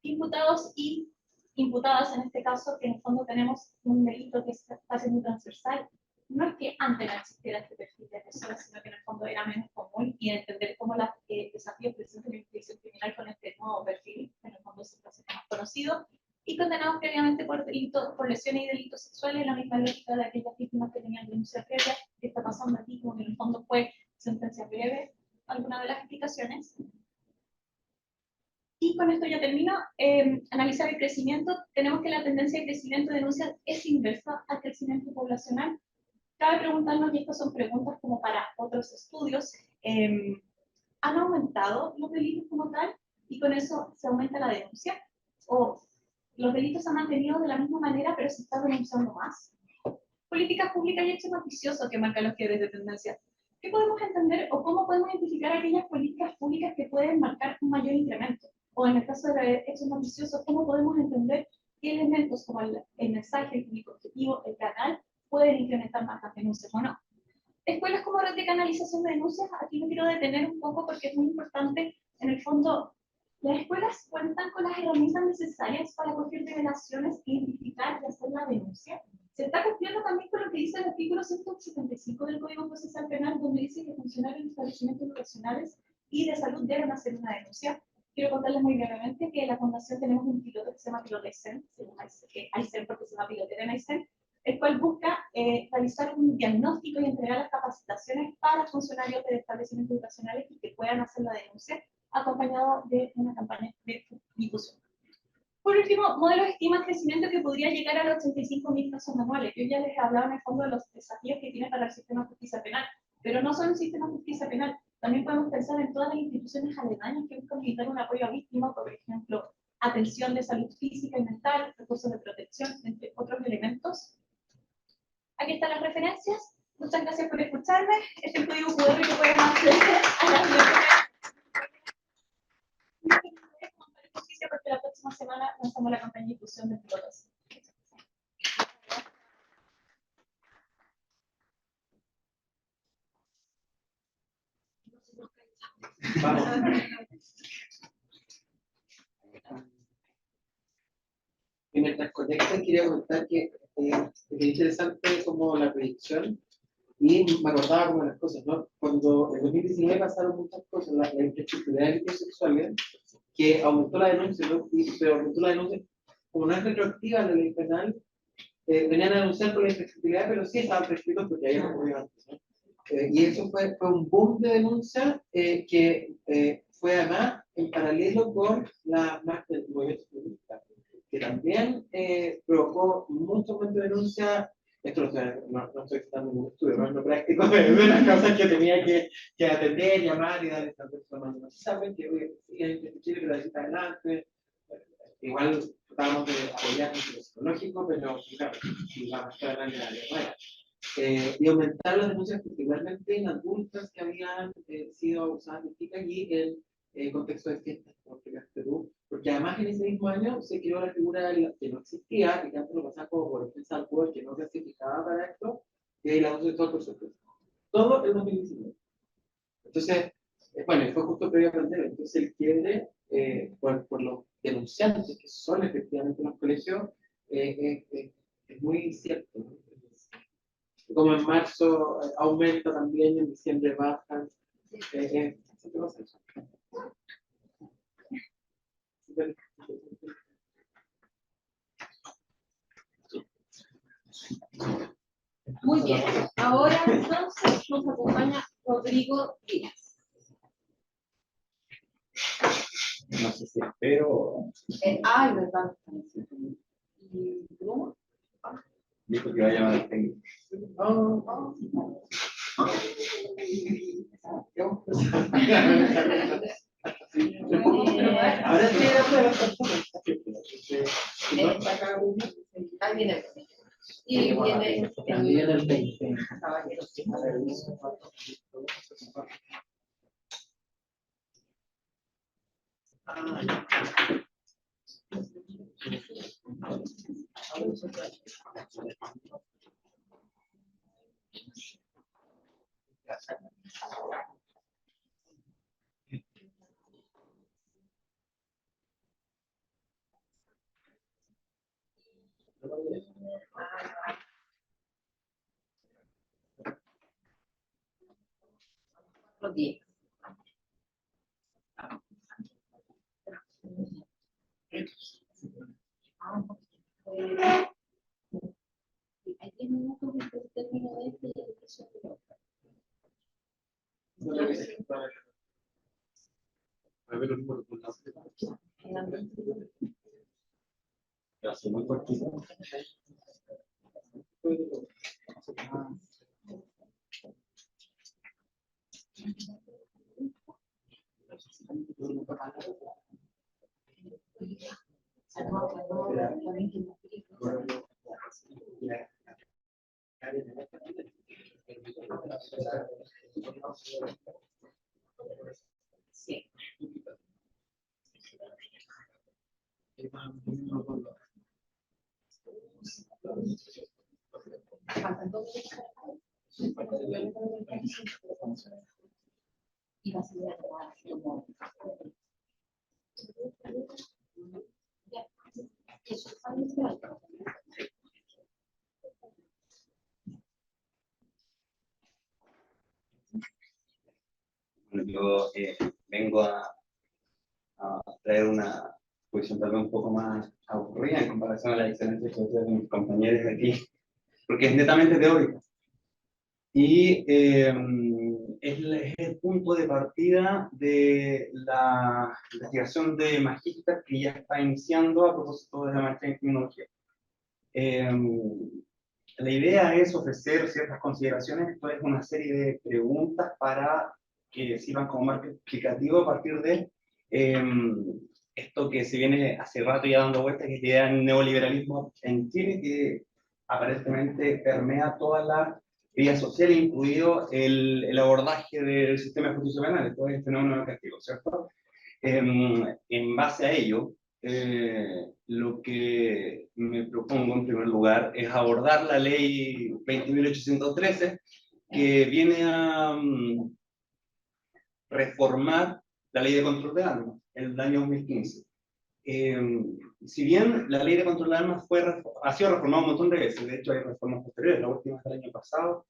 Imputados y imputadas en este caso, que en el fondo tenemos un delito que está siendo transversal. No es que antes no existiera este perfil de personas, sino que en el fondo era menos común, y entender cómo los desafíos presentes en la investigación criminal con este nuevo perfil, en el fondo es el proceso más conocido, y condenados previamente por delitos, por lesiones y delitos sexuales, la misma lógica de aquellas víctimas que tenían denuncia previa, que está pasando aquí, como que en el fondo fue sentencia breve, alguna de las explicaciones. Y con esto ya termino. Analizar el crecimiento. Tenemos que la tendencia de crecimiento de denuncias es inversa al crecimiento poblacional. Cabe preguntarnos, y estas son preguntas como para otros estudios, ¿han aumentado los delitos como tal y con eso se aumenta la denuncia? ¿O los delitos se han mantenido de la misma manera pero se está denunciando más? Políticas públicas y hechos noticiosos que marcan los quiebres de tendencia. ¿Qué podemos entender o cómo podemos identificar aquellas políticas públicas que pueden marcar un mayor incremento? O en el caso de hechos noticiosos, ¿cómo podemos entender qué elementos como el mensaje, el público objetivo, el canal, pueden incrementar más las denuncias o no? Escuelas como red de canalización de denuncias, aquí me quiero detener un poco porque es muy importante. En el fondo, las escuelas cuentan con las herramientas necesarias para coger revelaciones, identificar y hacer la denuncia. Se está cumpliendo también con lo que dice el artículo 175 del Código Procesal Penal, donde dice que funcionarios de establecimientos educacionales y de salud deben hacer una denuncia. Quiero contarles muy brevemente que en la Fundación tenemos un piloto que se llama Piloto Aysén, porque se llama Pilotera en Aysén, el cual busca realizar un diagnóstico y entregar las capacitaciones para funcionarios de establecimientos educacionales y que puedan hacer la denuncia, acompañado de una campaña de difusión. Por último, modelos estiman crecimiento que podría llegar a los 85.000 casos anuales. Yo ya les he hablado en el fondo de los desafíos que tiene para el sistema de justicia penal, pero no solo el sistema de justicia penal, también podemos pensar en todas las instituciones aledañas que buscan brindar un apoyo a víctimas, por ejemplo, atención de salud física y mental, recursos de protección, entre otros elementos. Aquí están las referencias. Muchas gracias por escucharme. Este es el código QR que pueden acceder a las justicia, porque la próxima semana lanzamos la campaña de difusión de pilotos. Vamos. Y mientras conectan, quería comentar que es interesante como la predicción, y me acordaba como las cosas, ¿no? Cuando en 2019 pasaron muchas cosas, la infraestructura de delitos sexuales, que aumentó la denuncia, ¿no? Pero aumentó la denuncia, como no es retroactiva la ley penal, venían a denunciar por la infraestructura, pero sí estaban prescritos porque había ocurrido antes, ¿no? Y eso fue un boom de denuncia que fue además en paralelo con la marcha del movimiento feminista, que también provocó mucho aumento de denuncia. Esto no estoy citando ningún estudio, no es lo práctico de las cosas que tenía que atender, llamar y dar esta persona. No se saben que hoy en Chile que la visita adelante, igual tratábamos de apoyar en lo psicológico, pero claro, si vamos a hablar de la guerra. Y aumentar las denuncias, particularmente en adultas que habían sido abusadas de chicas y en contexto de fiestas, como explicaste tú, porque además en ese mismo año se creó la figura que no existía, y que antes lo pasaba como por defensa al pueblo, que no clasificaba para esto, que es el abuso sexual por sorpresa. Todo el 2019. Entonces, bueno, fue justo previo a la pandemia, entonces el quiebre por los denunciantes que son efectivamente los colegios es muy cierto, ¿no? Como en marzo aumenta también, en diciembre baja. Siempre pasa eso. Muy bien. Ahora entonces nos acompaña Rodrigo Díaz. No sé si espero. Ay, verdad. ¿Y Bruno? Dijo que va a llamar al técnico. Ahora sí era otra de las personas. No está acá uno. Ahí viene. Y viene También el 20. caballero. Rodrigo. Hay 10 minutos desde el término de este y la expresión de la otra. Ya se muy cortito. Sí. Faltan 2 y va a ser como ya. Eso es algo. Bueno, yo vengo a traer una posición tal vez un poco más aburrida en comparación a las excelentes experiencias de mis compañeros aquí, porque es netamente teórica. Y es el punto de partida de la investigación de magíster que ya está iniciando a propósito de la maestría en criminología. La idea es ofrecer ciertas consideraciones, esto es una serie de preguntas para que sirvan como marco explicativo a partir de esto que se viene hace rato ya dando vueltas, que es la idea del neoliberalismo en Chile, que aparentemente permea toda la vida social, incluido el abordaje del sistema de justicia penal, todo este fenómeno de castigo, ¿cierto? En base a ello, lo que me propongo en primer lugar es abordar la ley 20.813, que viene a reformar la ley de control de armas, el año 2015. Si bien la ley de control de armas ha sido reformada un montón de veces, de hecho hay reformas posteriores, la última es del año pasado,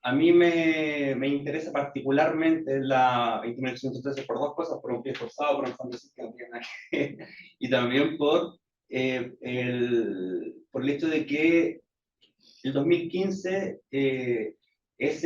a mí me interesa particularmente la 20.813 por dos cosas, por un pie forzado, por un fondo que no tiene nada que ver, y también por el hecho de que el 2015 es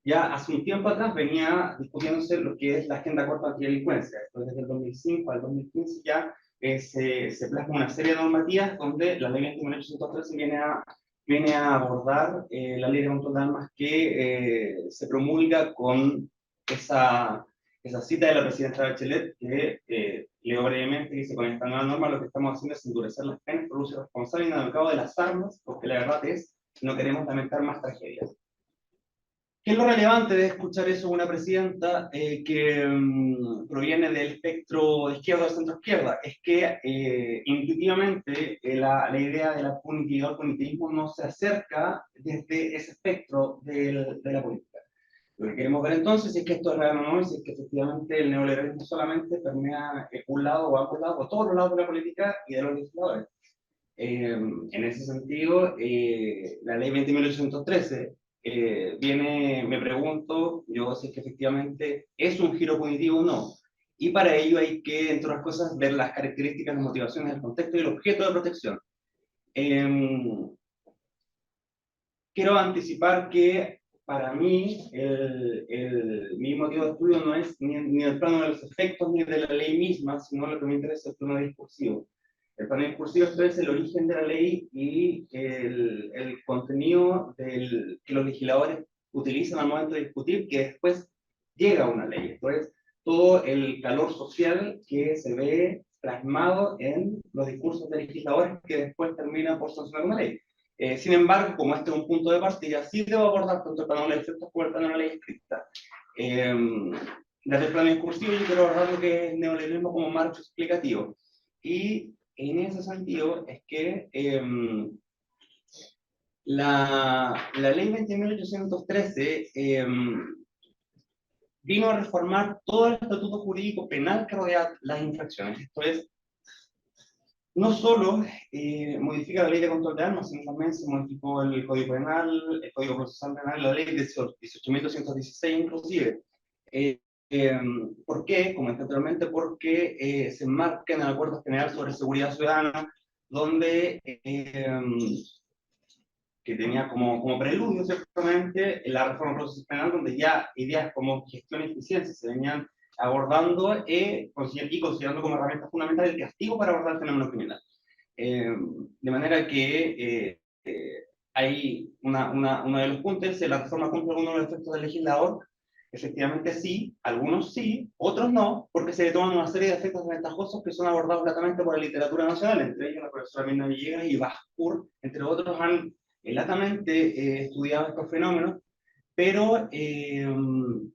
ya hace un tiempo atrás venía discutiéndose lo que es la agenda corta antidelincuencia. Entonces, desde el 2005 al 2015 ya se plasma una serie de normativas donde la ley 20.813 viene a abordar la ley de control de armas que se promulga con esa cita de la presidenta Bachelet, que leo brevemente, que dice: con esta nueva norma lo que estamos haciendo es endurecer las penas por uso responsable y inadecuado de las armas, porque la verdad es que no queremos lamentar más tragedias. ¿Qué es lo relevante de escuchar eso de una presidenta que proviene del espectro de izquierda o centro-izquierda? Es que intuitivamente la idea de la punitividad o punitivismo no se acerca desde ese espectro de la política. Lo que queremos ver entonces es que esto es real o no, y si es que efectivamente el neoliberalismo solamente permea un lado o ambos lados, o todos los lados de la política y de los legisladores. En ese sentido, la ley 20.813 me pregunto yo si es que efectivamente es un giro punitivo o no. Y para ello hay que, entre otras cosas, ver las características, las motivaciones, el contexto y el objeto de protección. Quiero anticipar que para mí mi motivo de estudio no es ni el plano de los efectos ni de la ley misma, sino lo que me interesa es el plano discursivo. El plano discursivo es el origen de la ley y el contenido que los legisladores utilizan al momento de discutir, que después llega a una ley. Entonces, todo el calor social que se ve plasmado en los discursos de legisladores que después terminan por sancionar una ley. Sin embargo, como este es un punto de partida, sí debo abordar tanto el plano de los efectos como el plano de la ley escrita. Desde el plano discursivo yo quiero abordar lo que es neoliberalismo como marco explicativo. Y en ese sentido es que la ley 20.813 vino a reformar todo el estatuto jurídico penal que rodea las infracciones. Esto es, no solo modifica la ley de control de armas, sino también se modificó el Código Penal, el Código Procesal Penal, la ley 18.216 inclusive. ¿Por qué? Como anteriormente, porque se enmarca en el Acuerdo General sobre Seguridad Ciudadana, donde, que tenía como preludio, ciertamente, la reforma procesal penal, donde ya ideas como gestión y eficiencia se venían abordando y considerando como herramienta fundamental el castigo para abordar el fenómeno criminal. De manera que hay uno de los puntos, la reforma cumple algunos de los efectos del legislador. Efectivamente sí, algunos sí, otros no, porque se toman una serie de efectos ventajosos que son abordados latamente por la literatura nacional, entre ellos la profesora Mirna Villegas y Bascour, entre otros, han latamente estudiado estos fenómenos, pero a mí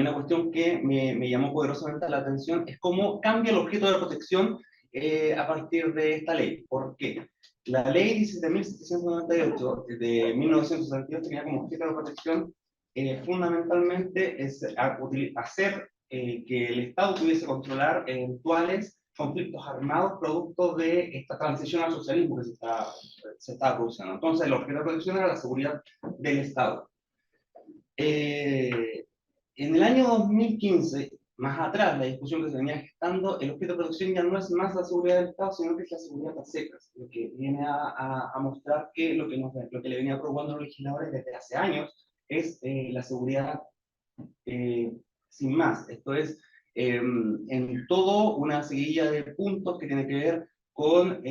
una cuestión que me llamó poderosamente la atención es cómo cambia el objeto de protección a partir de esta ley. ¿Por qué? La ley 17.798 de 1962 tenía como objeto de protección fundamentalmente es hacer que el Estado pudiese controlar eventuales conflictos armados producto de esta transición al socialismo que se estaba produciendo. Entonces, el objeto de protección era la seguridad del Estado. En el año 2015, más atrás, la discusión que se venía gestando, el objeto de protección ya no es más la seguridad del Estado, sino que es la seguridad a secas, lo que viene a mostrar que lo que le venía preocupando a los legisladores desde hace años es la seguridad sin más. Esto es, en todo una seguilla de puntos que tiene que ver con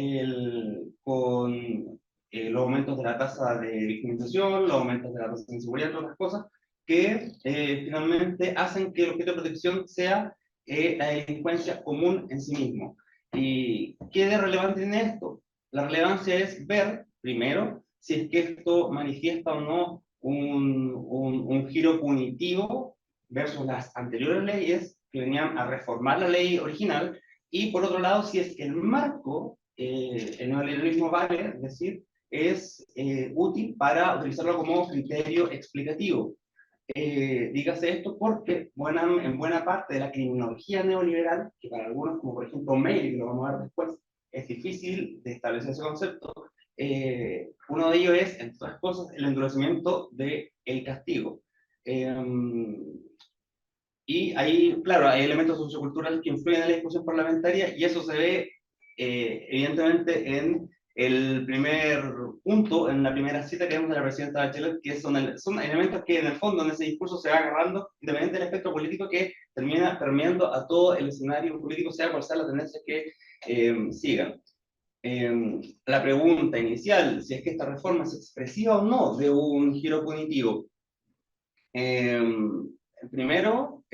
los aumentos de la tasa de victimización, los aumentos de la tasa de inseguridad, entre otras cosas, que finalmente hacen que el objeto de protección sea la delincuencia común en sí mismo. ¿Y qué de relevante tiene esto? La relevancia es ver, primero, si es que esto manifiesta o no un giro punitivo versus las anteriores leyes que venían a reformar la ley original, y por otro lado, si es que el marco, el neoliberalismo vale, es decir, es útil para utilizarlo como criterio explicativo. Dígase esto porque en buena parte de la criminología neoliberal, que para algunos, como por ejemplo Meir, que lo vamos a ver después, es difícil de establecer ese concepto, uno de ellos es, entre otras cosas, el endurecimiento del castigo. Y ahí, claro, hay elementos socioculturales que influyen en la discusión parlamentaria, y eso se ve evidentemente en el primer punto, en la primera cita que vemos de la presidenta Bachelet, que son elementos que en el fondo en ese discurso se va agarrando, independientemente del espectro político, que termina permeando a todo el escenario político, sea cual sea la tendencia que sigan. La pregunta inicial, si es que esta reforma es expresiva o no de un giro punitivo. Primero,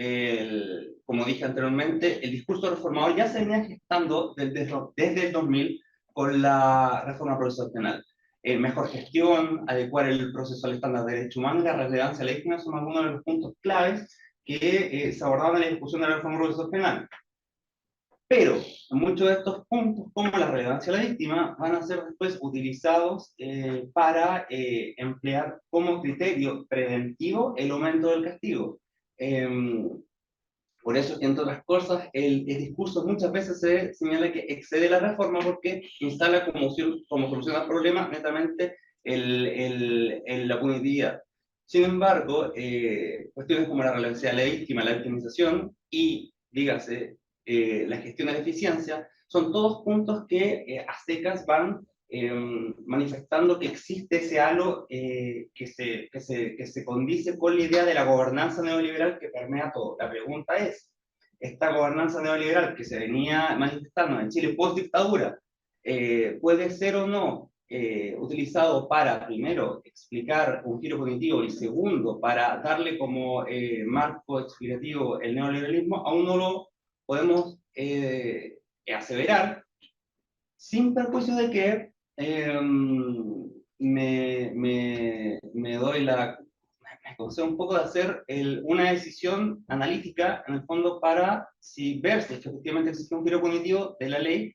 como dije anteriormente, el discurso reformador ya se venía gestando desde el 2000 con la reforma procesal penal. Mejor gestión, adecuar el proceso al estándar de derechos humanos y la relevancia de la víctima son algunos de los puntos claves que se abordaban en la discusión de la reforma procesal penal. Pero muchos de estos puntos, como la relevancia de la víctima, van a ser después utilizados para emplear como criterio preventivo el aumento del castigo. Por eso, entre otras cosas, el discurso muchas veces se señala que excede la reforma porque instala como solución al problema netamente la punitividad. Sin embargo, cuestiones como la relevancia de la víctima, la victimización y, dígase, la gestión de la eficiencia, son todos puntos que a secas van manifestando que existe ese halo que se condice con la idea de la gobernanza neoliberal que permea todo. La pregunta es, ¿esta gobernanza neoliberal que se venía manifestando en Chile post-dictadura puede ser o no utilizado para, primero, explicar un giro cognitivo y segundo, para darle como marco explicativo el neoliberalismo? Aún no lo podemos aseverar, sin perjuicio de que me concedo un poco de hacer una decisión analítica, en el fondo, para ver si efectivamente existe un giro cognitivo de la ley,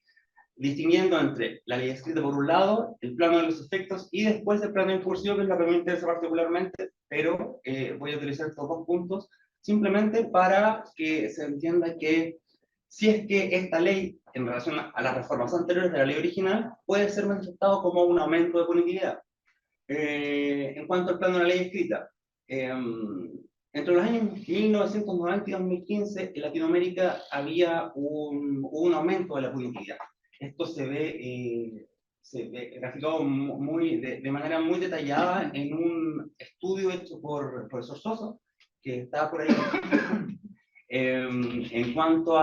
distinguiendo entre la ley escrita por un lado, el plano de los efectos, y después el plano incursivo, que es lo que me interesa particularmente, pero voy a utilizar estos dos puntos simplemente para que se entienda que si es que esta ley, en relación a las reformas anteriores de la ley original, puede ser manifestado como un aumento de punitividad. En cuanto al plano de la ley escrita, entre los años 1990 y 2015, en Latinoamérica había un aumento de la punitividad. Esto se ve graficado de manera muy detallada en un estudio hecho por el profesor Soso, que está por ahí. En cuanto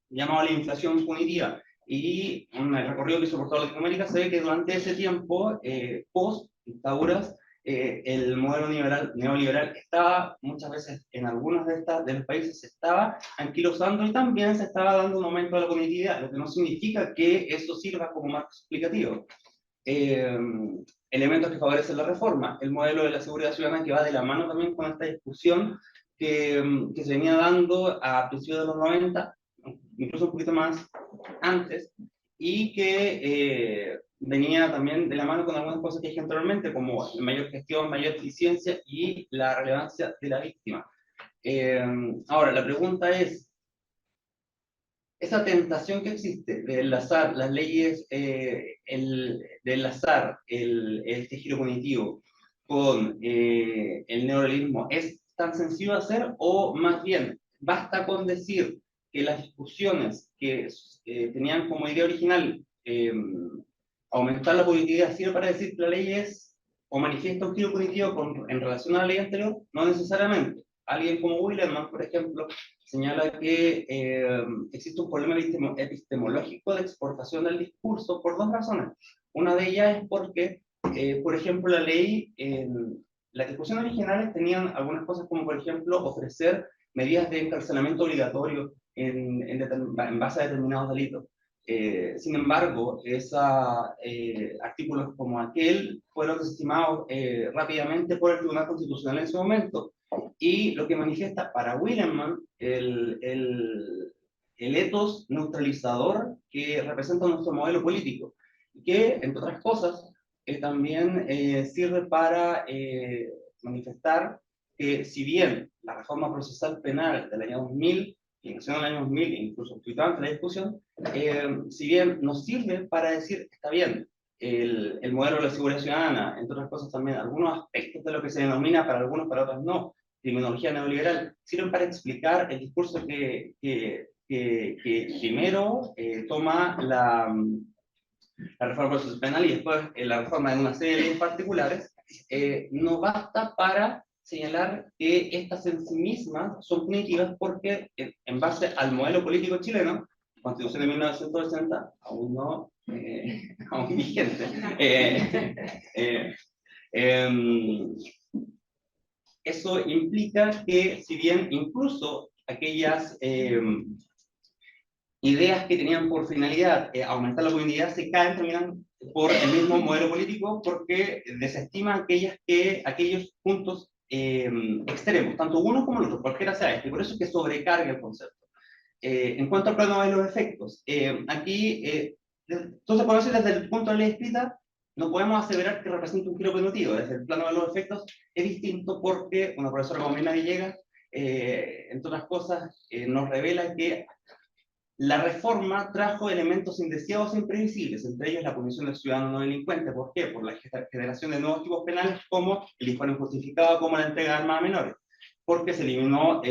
llamado a la inflación punitiva, y en el recorrido que hizo por toda Latinoamérica, se ve que durante ese tiempo, post-dictaduras, el modelo neoliberal estaba, muchas veces en algunos de los países, se estaba anquilosando y también se estaba dando un aumento de la punitividad, lo que no significa que eso sirva como marco explicativo. Elementos que favorecen la reforma, el modelo de la seguridad ciudadana que va de la mano también con esta discusión que se venía dando a principios de los 90, incluso un poquito más antes, y que venía también de la mano con algunas cosas que dije anteriormente, como mayor gestión, mayor eficiencia y la relevancia de la víctima. Ahora, la pregunta es, esa tentación que existe de enlazar las leyes, de enlazar este giro cognitivo con el neoliberalismo, ¿es tan sencillo de hacer, o más bien basta con decir que las discusiones que tenían como idea original aumentar la punitividad sirve para decir que la ley es o manifiesta un giro cognitivo en relación a la ley anterior? No necesariamente. Alguien como Wilhelm, por ejemplo, señala que existe un problema epistemológico de exportación del discurso por dos razones. Una de ellas es porque, por ejemplo, la ley, las discusiones originales tenían algunas cosas como, por ejemplo, ofrecer medidas de encarcelamiento obligatorio en base a determinados delitos. Sin embargo, artículos como aquel fueron desestimados rápidamente por el Tribunal Constitucional en ese momento. Y lo que manifiesta para Wilhelm el ethos neutralizador que representa nuestro modelo político, que, entre otras cosas, también sirve para manifestar que, si bien la reforma procesal penal del año 2000, que inició en el año 2000, incluso un poquito antes de la discusión, si bien nos sirve para decir, está bien, el modelo de la seguridad ciudadana, entre otras cosas también, algunos aspectos de lo que se denomina, para algunos, para otros no, criminología neoliberal, sirven para explicar el discurso que primero toma la reforma procesal penal y después la reforma de una serie de leyes particulares, no basta para señalar que estas en sí mismas son punitivas, porque en base al modelo político chileno, Constitución de 1980, aún no, aún vigente, eso implica que, si bien incluso aquellas ideas que tenían por finalidad aumentar la movilidad se caen, terminan por el mismo modelo político, porque desestima aquellos puntos extremos, tanto uno como el otro, cualquiera sea este, y por eso es que sobrecarga el concepto. En cuanto al plano de los efectos, entonces podemos decir desde el punto de la ley escrita, no podemos aseverar que representa un giro cognitivo. Desde el plano de los efectos es distinto, porque una profesora como Mirna Villegas, entre otras cosas, nos revela que la reforma trajo elementos indeseados e imprevisibles, entre ellos la punición del ciudadano no delincuente. ¿Por qué? Por la generación de nuevos tipos penales, como el disparo injustificado, como la entrega de armas a menores, porque se eliminó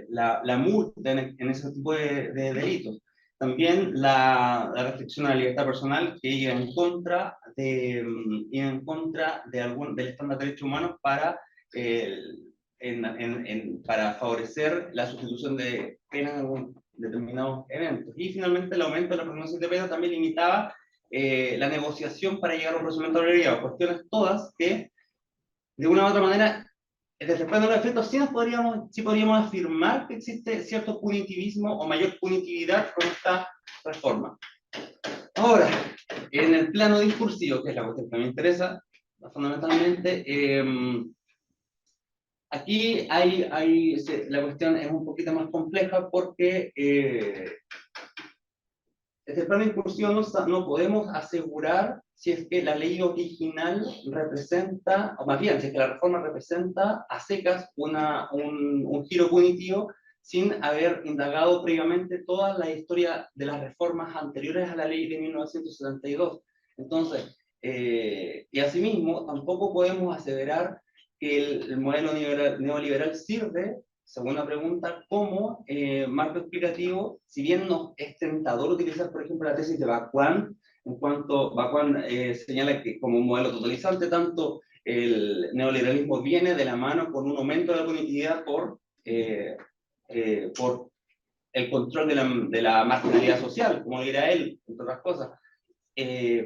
la multa en ese tipo de delitos. También la restricción a la libertad personal, que iba en contra del estándar de derechos humanos para favorecer la sustitución de penas en algún determinados eventos. Y finalmente el aumento de la pronóstica de pena también limitaba la negociación para llegar a un procedimiento abreviado. Cuestiones todas que, de una u otra manera, desde el plano de los efectos, sí podríamos afirmar que existe cierto punitivismo o mayor punitividad con esta reforma. Ahora, en el plano discursivo, que es la cuestión que me interesa fundamentalmente, aquí la cuestión es un poquito más compleja, porque desde el plano discursivo no podemos asegurar si es que la ley original representa, o más bien, si es que la reforma representa a secas un giro punitivo, sin haber indagado previamente toda la historia de las reformas anteriores a la ley de 1972. Entonces, y asimismo, tampoco podemos aseverar que el modelo neoliberal sirve, según la pregunta, como marco explicativo, si bien no es tentador utilizar, por ejemplo, la tesis de Bacquán, en cuanto Bacquán señala que como un modelo totalizante, tanto el neoliberalismo viene de la mano con un aumento de la punitividad por el control de la marginalidad social, como dirá él, entre otras cosas.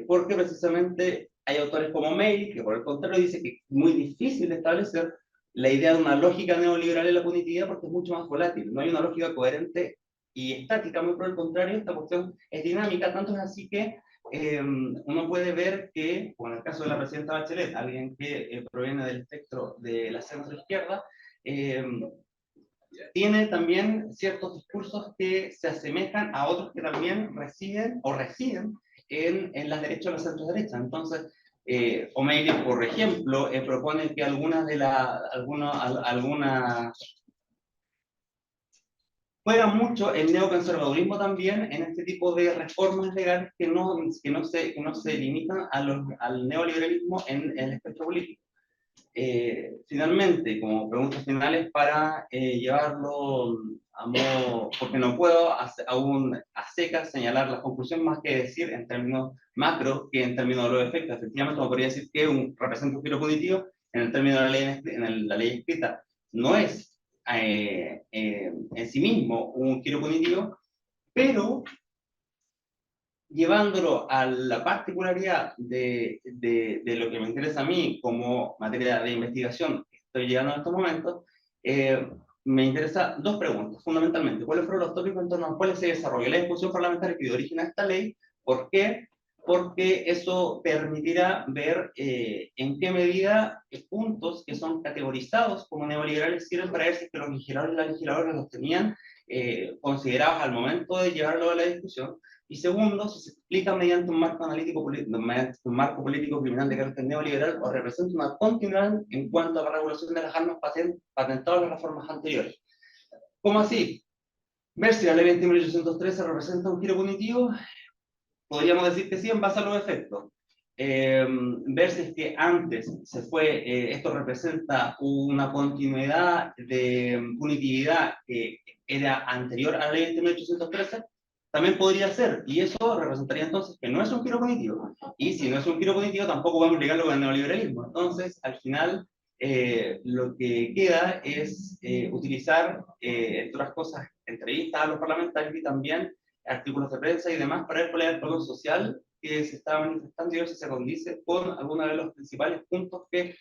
Porque precisamente hay autores como May, que por el contrario dice que es muy difícil establecer la idea de una lógica neoliberal en la punitividad, porque es mucho más volátil, no hay una lógica coherente y estática, muy por el contrario, esta cuestión es dinámica, tanto es así que uno puede ver que, como en el caso de la presidenta Bachelet, alguien que proviene del espectro de la centro-izquierda, tiene también ciertos discursos que se asemejan a otros que también residen en las derechas o la centro-derecha. Entonces, Omeire, por ejemplo, propone que juega mucho el neoconservadurismo también en este tipo de reformas legales que no se limitan al neoliberalismo en el espectro político. Finalmente, como preguntas finales para llevarlo a modo, porque no puedo aún a secas señalar la conclusión más que decir en términos macro que en términos de los efectos. Efectivamente, como podría decir que representa un giro punitivo, en el término de la ley escrita, no es en sí mismo un giro punitivo, pero llevándolo a la particularidad de lo que me interesa a mí como materia de investigación que estoy llegando en estos momentos, me interesa dos preguntas, fundamentalmente. ¿Cuáles fueron los tópicos en torno a los cuales se desarrolló la discusión parlamentaria que dio origen a esta ley? ¿Por qué? Porque eso permitirá ver en qué medida puntos que son categorizados como neoliberales sirven para ver si es que los legisladores y las legisladoras los tenían considerados al momento de llevarlo a la discusión. Y segundo, si se explica mediante un marco un marco político criminal de carácter neoliberal o representa una continuidad en cuanto a la regulación de las armas patentadas en las reformas anteriores. ¿Cómo así? Ver si la ley 20.813 representa un giro punitivo, podríamos decir que sí en base a los efectos. Ver si es que antes esto representa una continuidad de punitividad que era anterior a la ley 20.813, también podría ser, y eso representaría entonces que no es un giro cognitivo, y si no es un giro cognitivo tampoco vamos a ligarlo con el neoliberalismo. Entonces, al final, lo que queda es utilizar, entre otras cosas, entrevistas a los parlamentarios y también artículos de prensa y demás para ver cuál es el problema social que se está manifestando y ver si se condice con algunos de los principales puntos que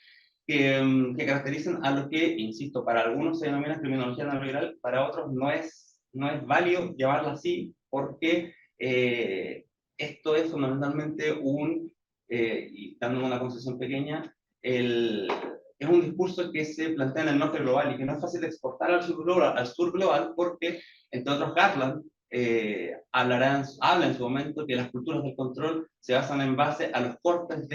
que caracterizan a lo que, insisto, para algunos se denomina criminología neoliberal, para otros no es válido llamarla así, porque esto es fundamentalmente y dando una concesión pequeña, es un discurso que se plantea en el norte global y que no es fácil de exportar al sur global porque, entre otros, Garland habla en su momento que las culturas del control se basan en base a los cortes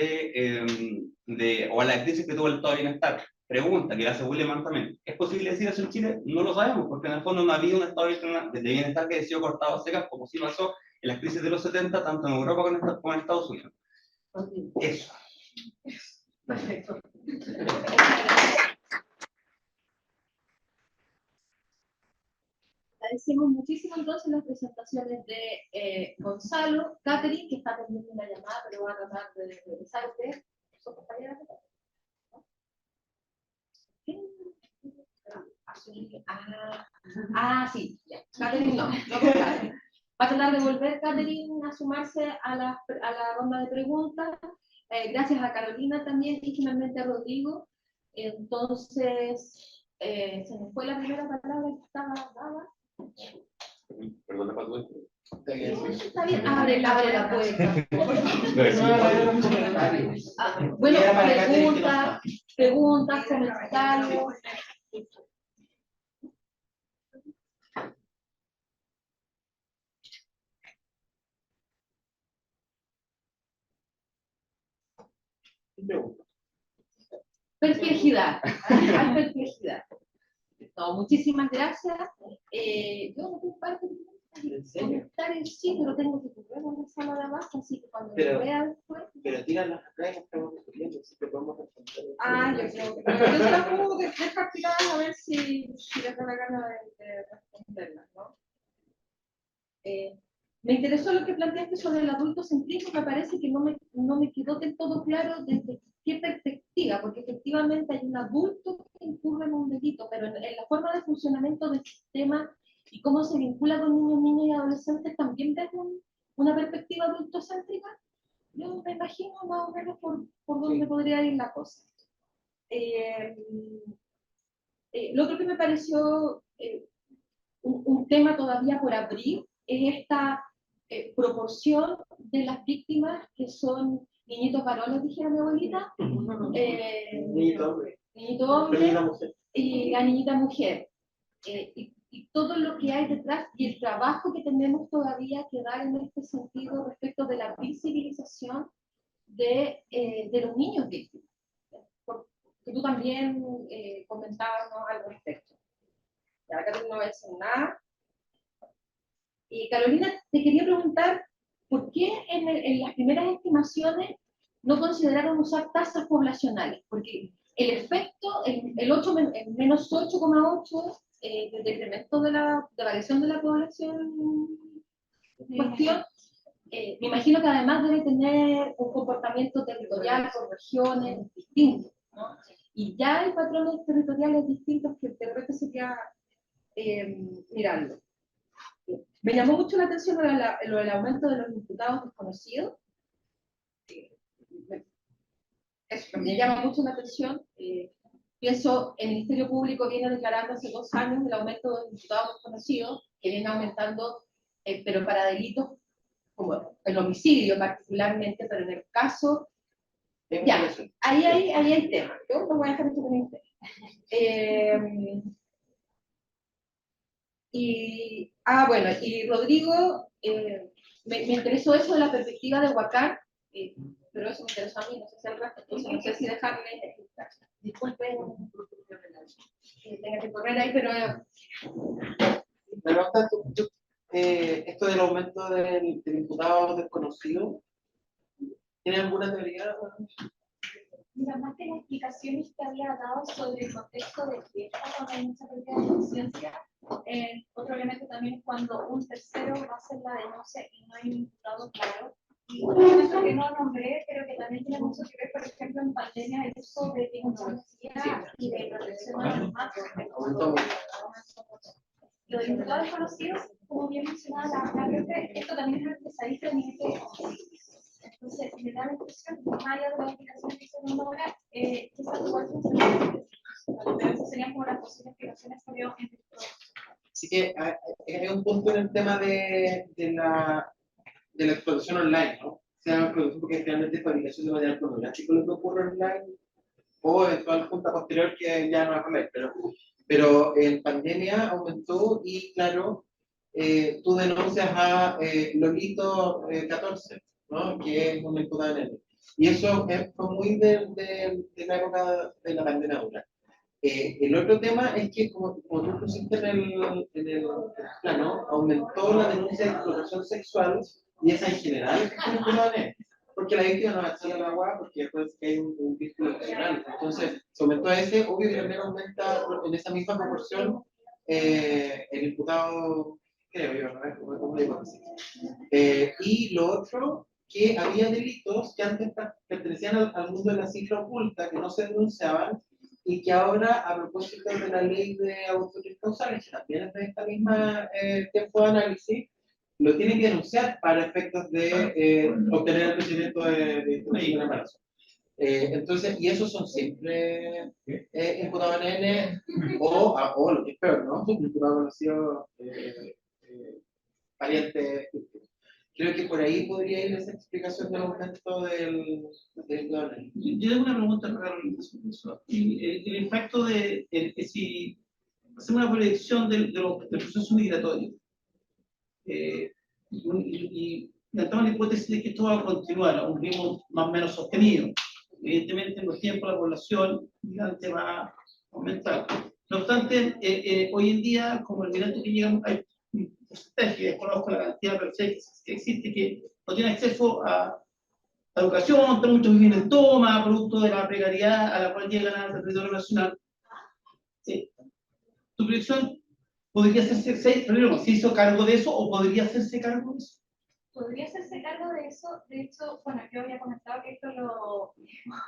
o a la crisis que tuvo el estado de bienestar. Pregunta que hace William también: ¿es posible decir eso en Chile? No lo sabemos, porque en el fondo no había un estado de bienestar que haya sido cortado a secas, como sí pasó en las crisis de los 70, tanto en Europa como en Estados Unidos. Eso. Perfecto. Agradecemos muchísimo entonces las presentaciones de Gonzalo, Catherine, que está teniendo una llamada, pero va a tratar de regresar usted. ¿Su compañera? Sí, ya. Catherine no Catherine. Va a tratar de volver Catherine a sumarse a la ronda de preguntas. Gracias a Carolina también y finalmente a Rodrigo. Entonces, se nos fue la primera palabra que estaba dada. Perdona, Pato. Está bien, abre la puerta. Bueno, preguntas, comentarios. Perplejidad. Hay perplejidad. No, muchísimas gracias. Yo no tengo parte de comentarios, sí, pero tengo que correr en la sala de abajo, así que cuando lo vea después. Pero tíralas acá y nos estamos discutiendo, así que podemos responder. Yo creo que. Pero yo se las puedo dejar tiradas a ver si les da la gana de responderlas, ¿no? Me interesó lo que planteaste sobre el adultocentrismo, me parece que no me quedó del todo claro desde qué perspectiva, porque efectivamente hay un adulto que incurre en un delito, pero en la forma de funcionamiento del sistema y cómo se vincula con niños, niñas y adolescentes, ¿también ves una perspectiva adultocéntrica? Yo me imagino más o menos por dónde podría ir la cosa. Lo otro que me pareció un tema todavía por abrir es esta proporción de las víctimas que son niñitos varones, dijera mi abuelita, niñito hombre y la niñita mujer. Y todo lo que hay detrás y el trabajo que tenemos todavía que dar en este sentido respecto de la visibilización de los niños víctimas. Que tú también comentabas, ¿no?, al respecto. Ya acá no voy a decir nada. Y Carolina, te quería preguntar, ¿por qué en las primeras estimaciones no consideraron usar tasas poblacionales? Porque el efecto, el menos 8,8 del decremento de variación de la población en cuestión, me imagino que además debe tener un comportamiento territorial por regiones distintos, ¿no? Y ya hay patrones territoriales distintos que de repente se queda mirando. Me llamó mucho la atención lo del aumento de los imputados desconocidos. Eso me llama mucho la atención. Pienso, el Ministerio Público viene declarando hace 2 años el aumento de los imputados desconocidos, que viene aumentando, pero para delitos como el homicidio particularmente, pero en el caso... Ya, ahí hay tema. Yo no voy a dejar esto con usted. Bueno, y Rodrigo, me interesó eso de la perspectiva de Huacán, pero eso me interesó a mí, no sé si al resto, entonces no sé si dejarle, disculpen, que tenga que correr ahí, pero... Esto del aumento del imputado desconocido, ¿tiene alguna teoría? Mira, más que las explicaciones que había dado sobre el contexto de fiesta, cuando hay mucha pérdida de conciencia, otro elemento también es cuando un tercero va a hacer la denuncia y no hay un imputado claro. Y un elemento que no nombré, pero que también tiene mucho que ver, por ejemplo, en pandemia, el uso de tecnología y de protección a los datos. Lo de imputados desconocidos, como bien mencionaba la profe, esto también es pesadito a nivel de... Entonces, me da la impresión, más allá de las explicaciones que se nos logra, quizás igual funcionan, pero esas serían como las posibles explicaciones que veo en estos. Así que hay un punto en el tema de la explotación online, ¿no? Sea producción porque realmente es fabricación de material pornográfico lo que ocurre online, o eventual junta posterior que ya no va a comer, pero en pandemia aumentó y claro, tú denuncias a Lolito 14, ¿no? Que es un imputado en él. Y eso fue muy de la época de la pandemia dura. El otro tema es que, como tú pusiste en el plano, aumentó la denuncia de explotación sexual y esa en general es un imputado en él. Porque la víctima no va a echar al agua porque después que hay un vínculo emocional. Entonces, se aumentó a ese, obvio que también aumenta en esa misma proporción el imputado, creo yo, ¿no? Como digo así. Y lo otro, que había delitos que antes pertenecían al mundo de la cifra oculta, que no se denunciaban, y que ahora, a propósito de la ley de autores causales, que también es de esta misma tiempo de análisis, lo tiene que denunciar para efectos de obtener el procedimiento de embarazo. Entonces, y esos son siempre imputados en N o lo que es peor, ¿no? Imputado conocido pariente. Creo que por ahí podría ir esa explicación del aumento del imputado en N. Yo tengo una pregunta para sobre eso. El impacto de si hacemos una proyección del proceso migratorio y planteamos la hipótesis de que esto va a continuar a un ritmo más o menos sostenido. Evidentemente, en los tiempos la población migrante va a aumentar. No obstante, hoy en día, como el migrante que llega, hay un porcentaje, que desconozco la cantidad pero sé que existe, que no tiene acceso a la educación, muchos viven en toma, producto de la precariedad a la cual llegan al territorio nacional. ¿Tu proyección podría hacerse, primero, se hizo cargo de eso o podría hacerse cargo de eso? Podría hacerse cargo de eso. De hecho, bueno, yo había comentado que esto lo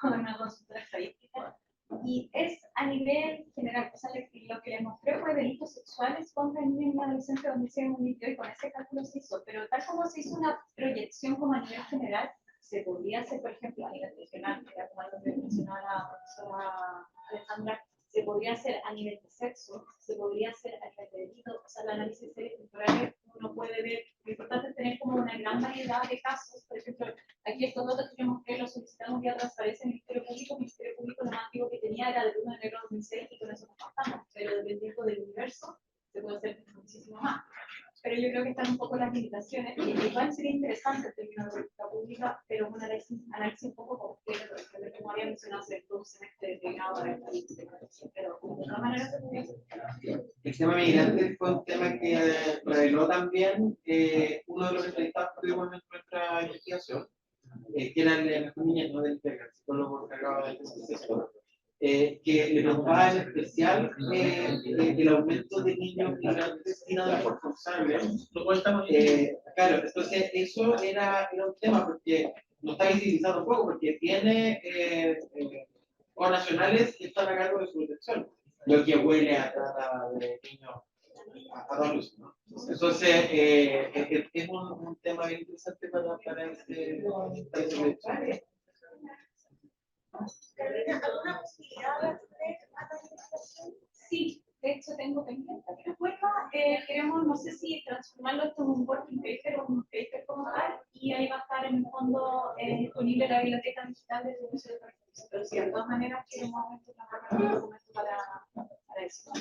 con una consultora estadística y es a nivel general. O sea, lo que les mostré fue delitos sexuales contra niños y adolescentes donde se emitió y con ese cálculo se hizo. Pero tal como se hizo una proyección como a nivel general, se podría hacer, por ejemplo, a nivel regional, que era como lo que mencionaba la profesora Alejandra, se podría hacer a nivel de sexo, se podría hacer a nivel de delito, o sea, el análisis temporal uno puede ver, lo importante es tener como una gran variedad de casos. Por ejemplo, aquí estos datos que yo mostré los solicitamos vía transparencia en el Ministerio Público lo más antiguo que tenía era del 1 de enero de 2006 y con eso nos bastamos, pero dependiendo del universo se puede hacer muchísimo más. Pero yo creo que están un poco las limitaciones, y igual sería interesante el término de política pública, pero un análisis un poco completo, porque como había mencionado, hacer un semestre destinado a esta pero de todas maneras se podría hacer. El tema migrante fue un tema que reveló también uno de los entrevistados que tuvimos en nuestra investigación, que era el niño, ¿no? Del psicólogo encargado del proceso. Que le preocupaba en especial el aumento de niños migrantes sin adultos responsables. Claro, entonces eso era un tema porque no está visibilizado un poco, porque tiene nacionales que están a cargo de su protección, lo que huele a trata de niños a todos los, ¿no? Entonces, es un tema bien interesante para ese proyecto. ¿Alguna posibilidad de hacer analítica? Sí, de hecho tengo pendiente que recuerda. Queremos, no sé si transformarlo esto en un working paper o un paper como tal, y ahí va a estar en el fondo disponible la biblioteca digital del Museo de Perfección. Pero sí, de todas maneras queremos trabajar un documento para eso.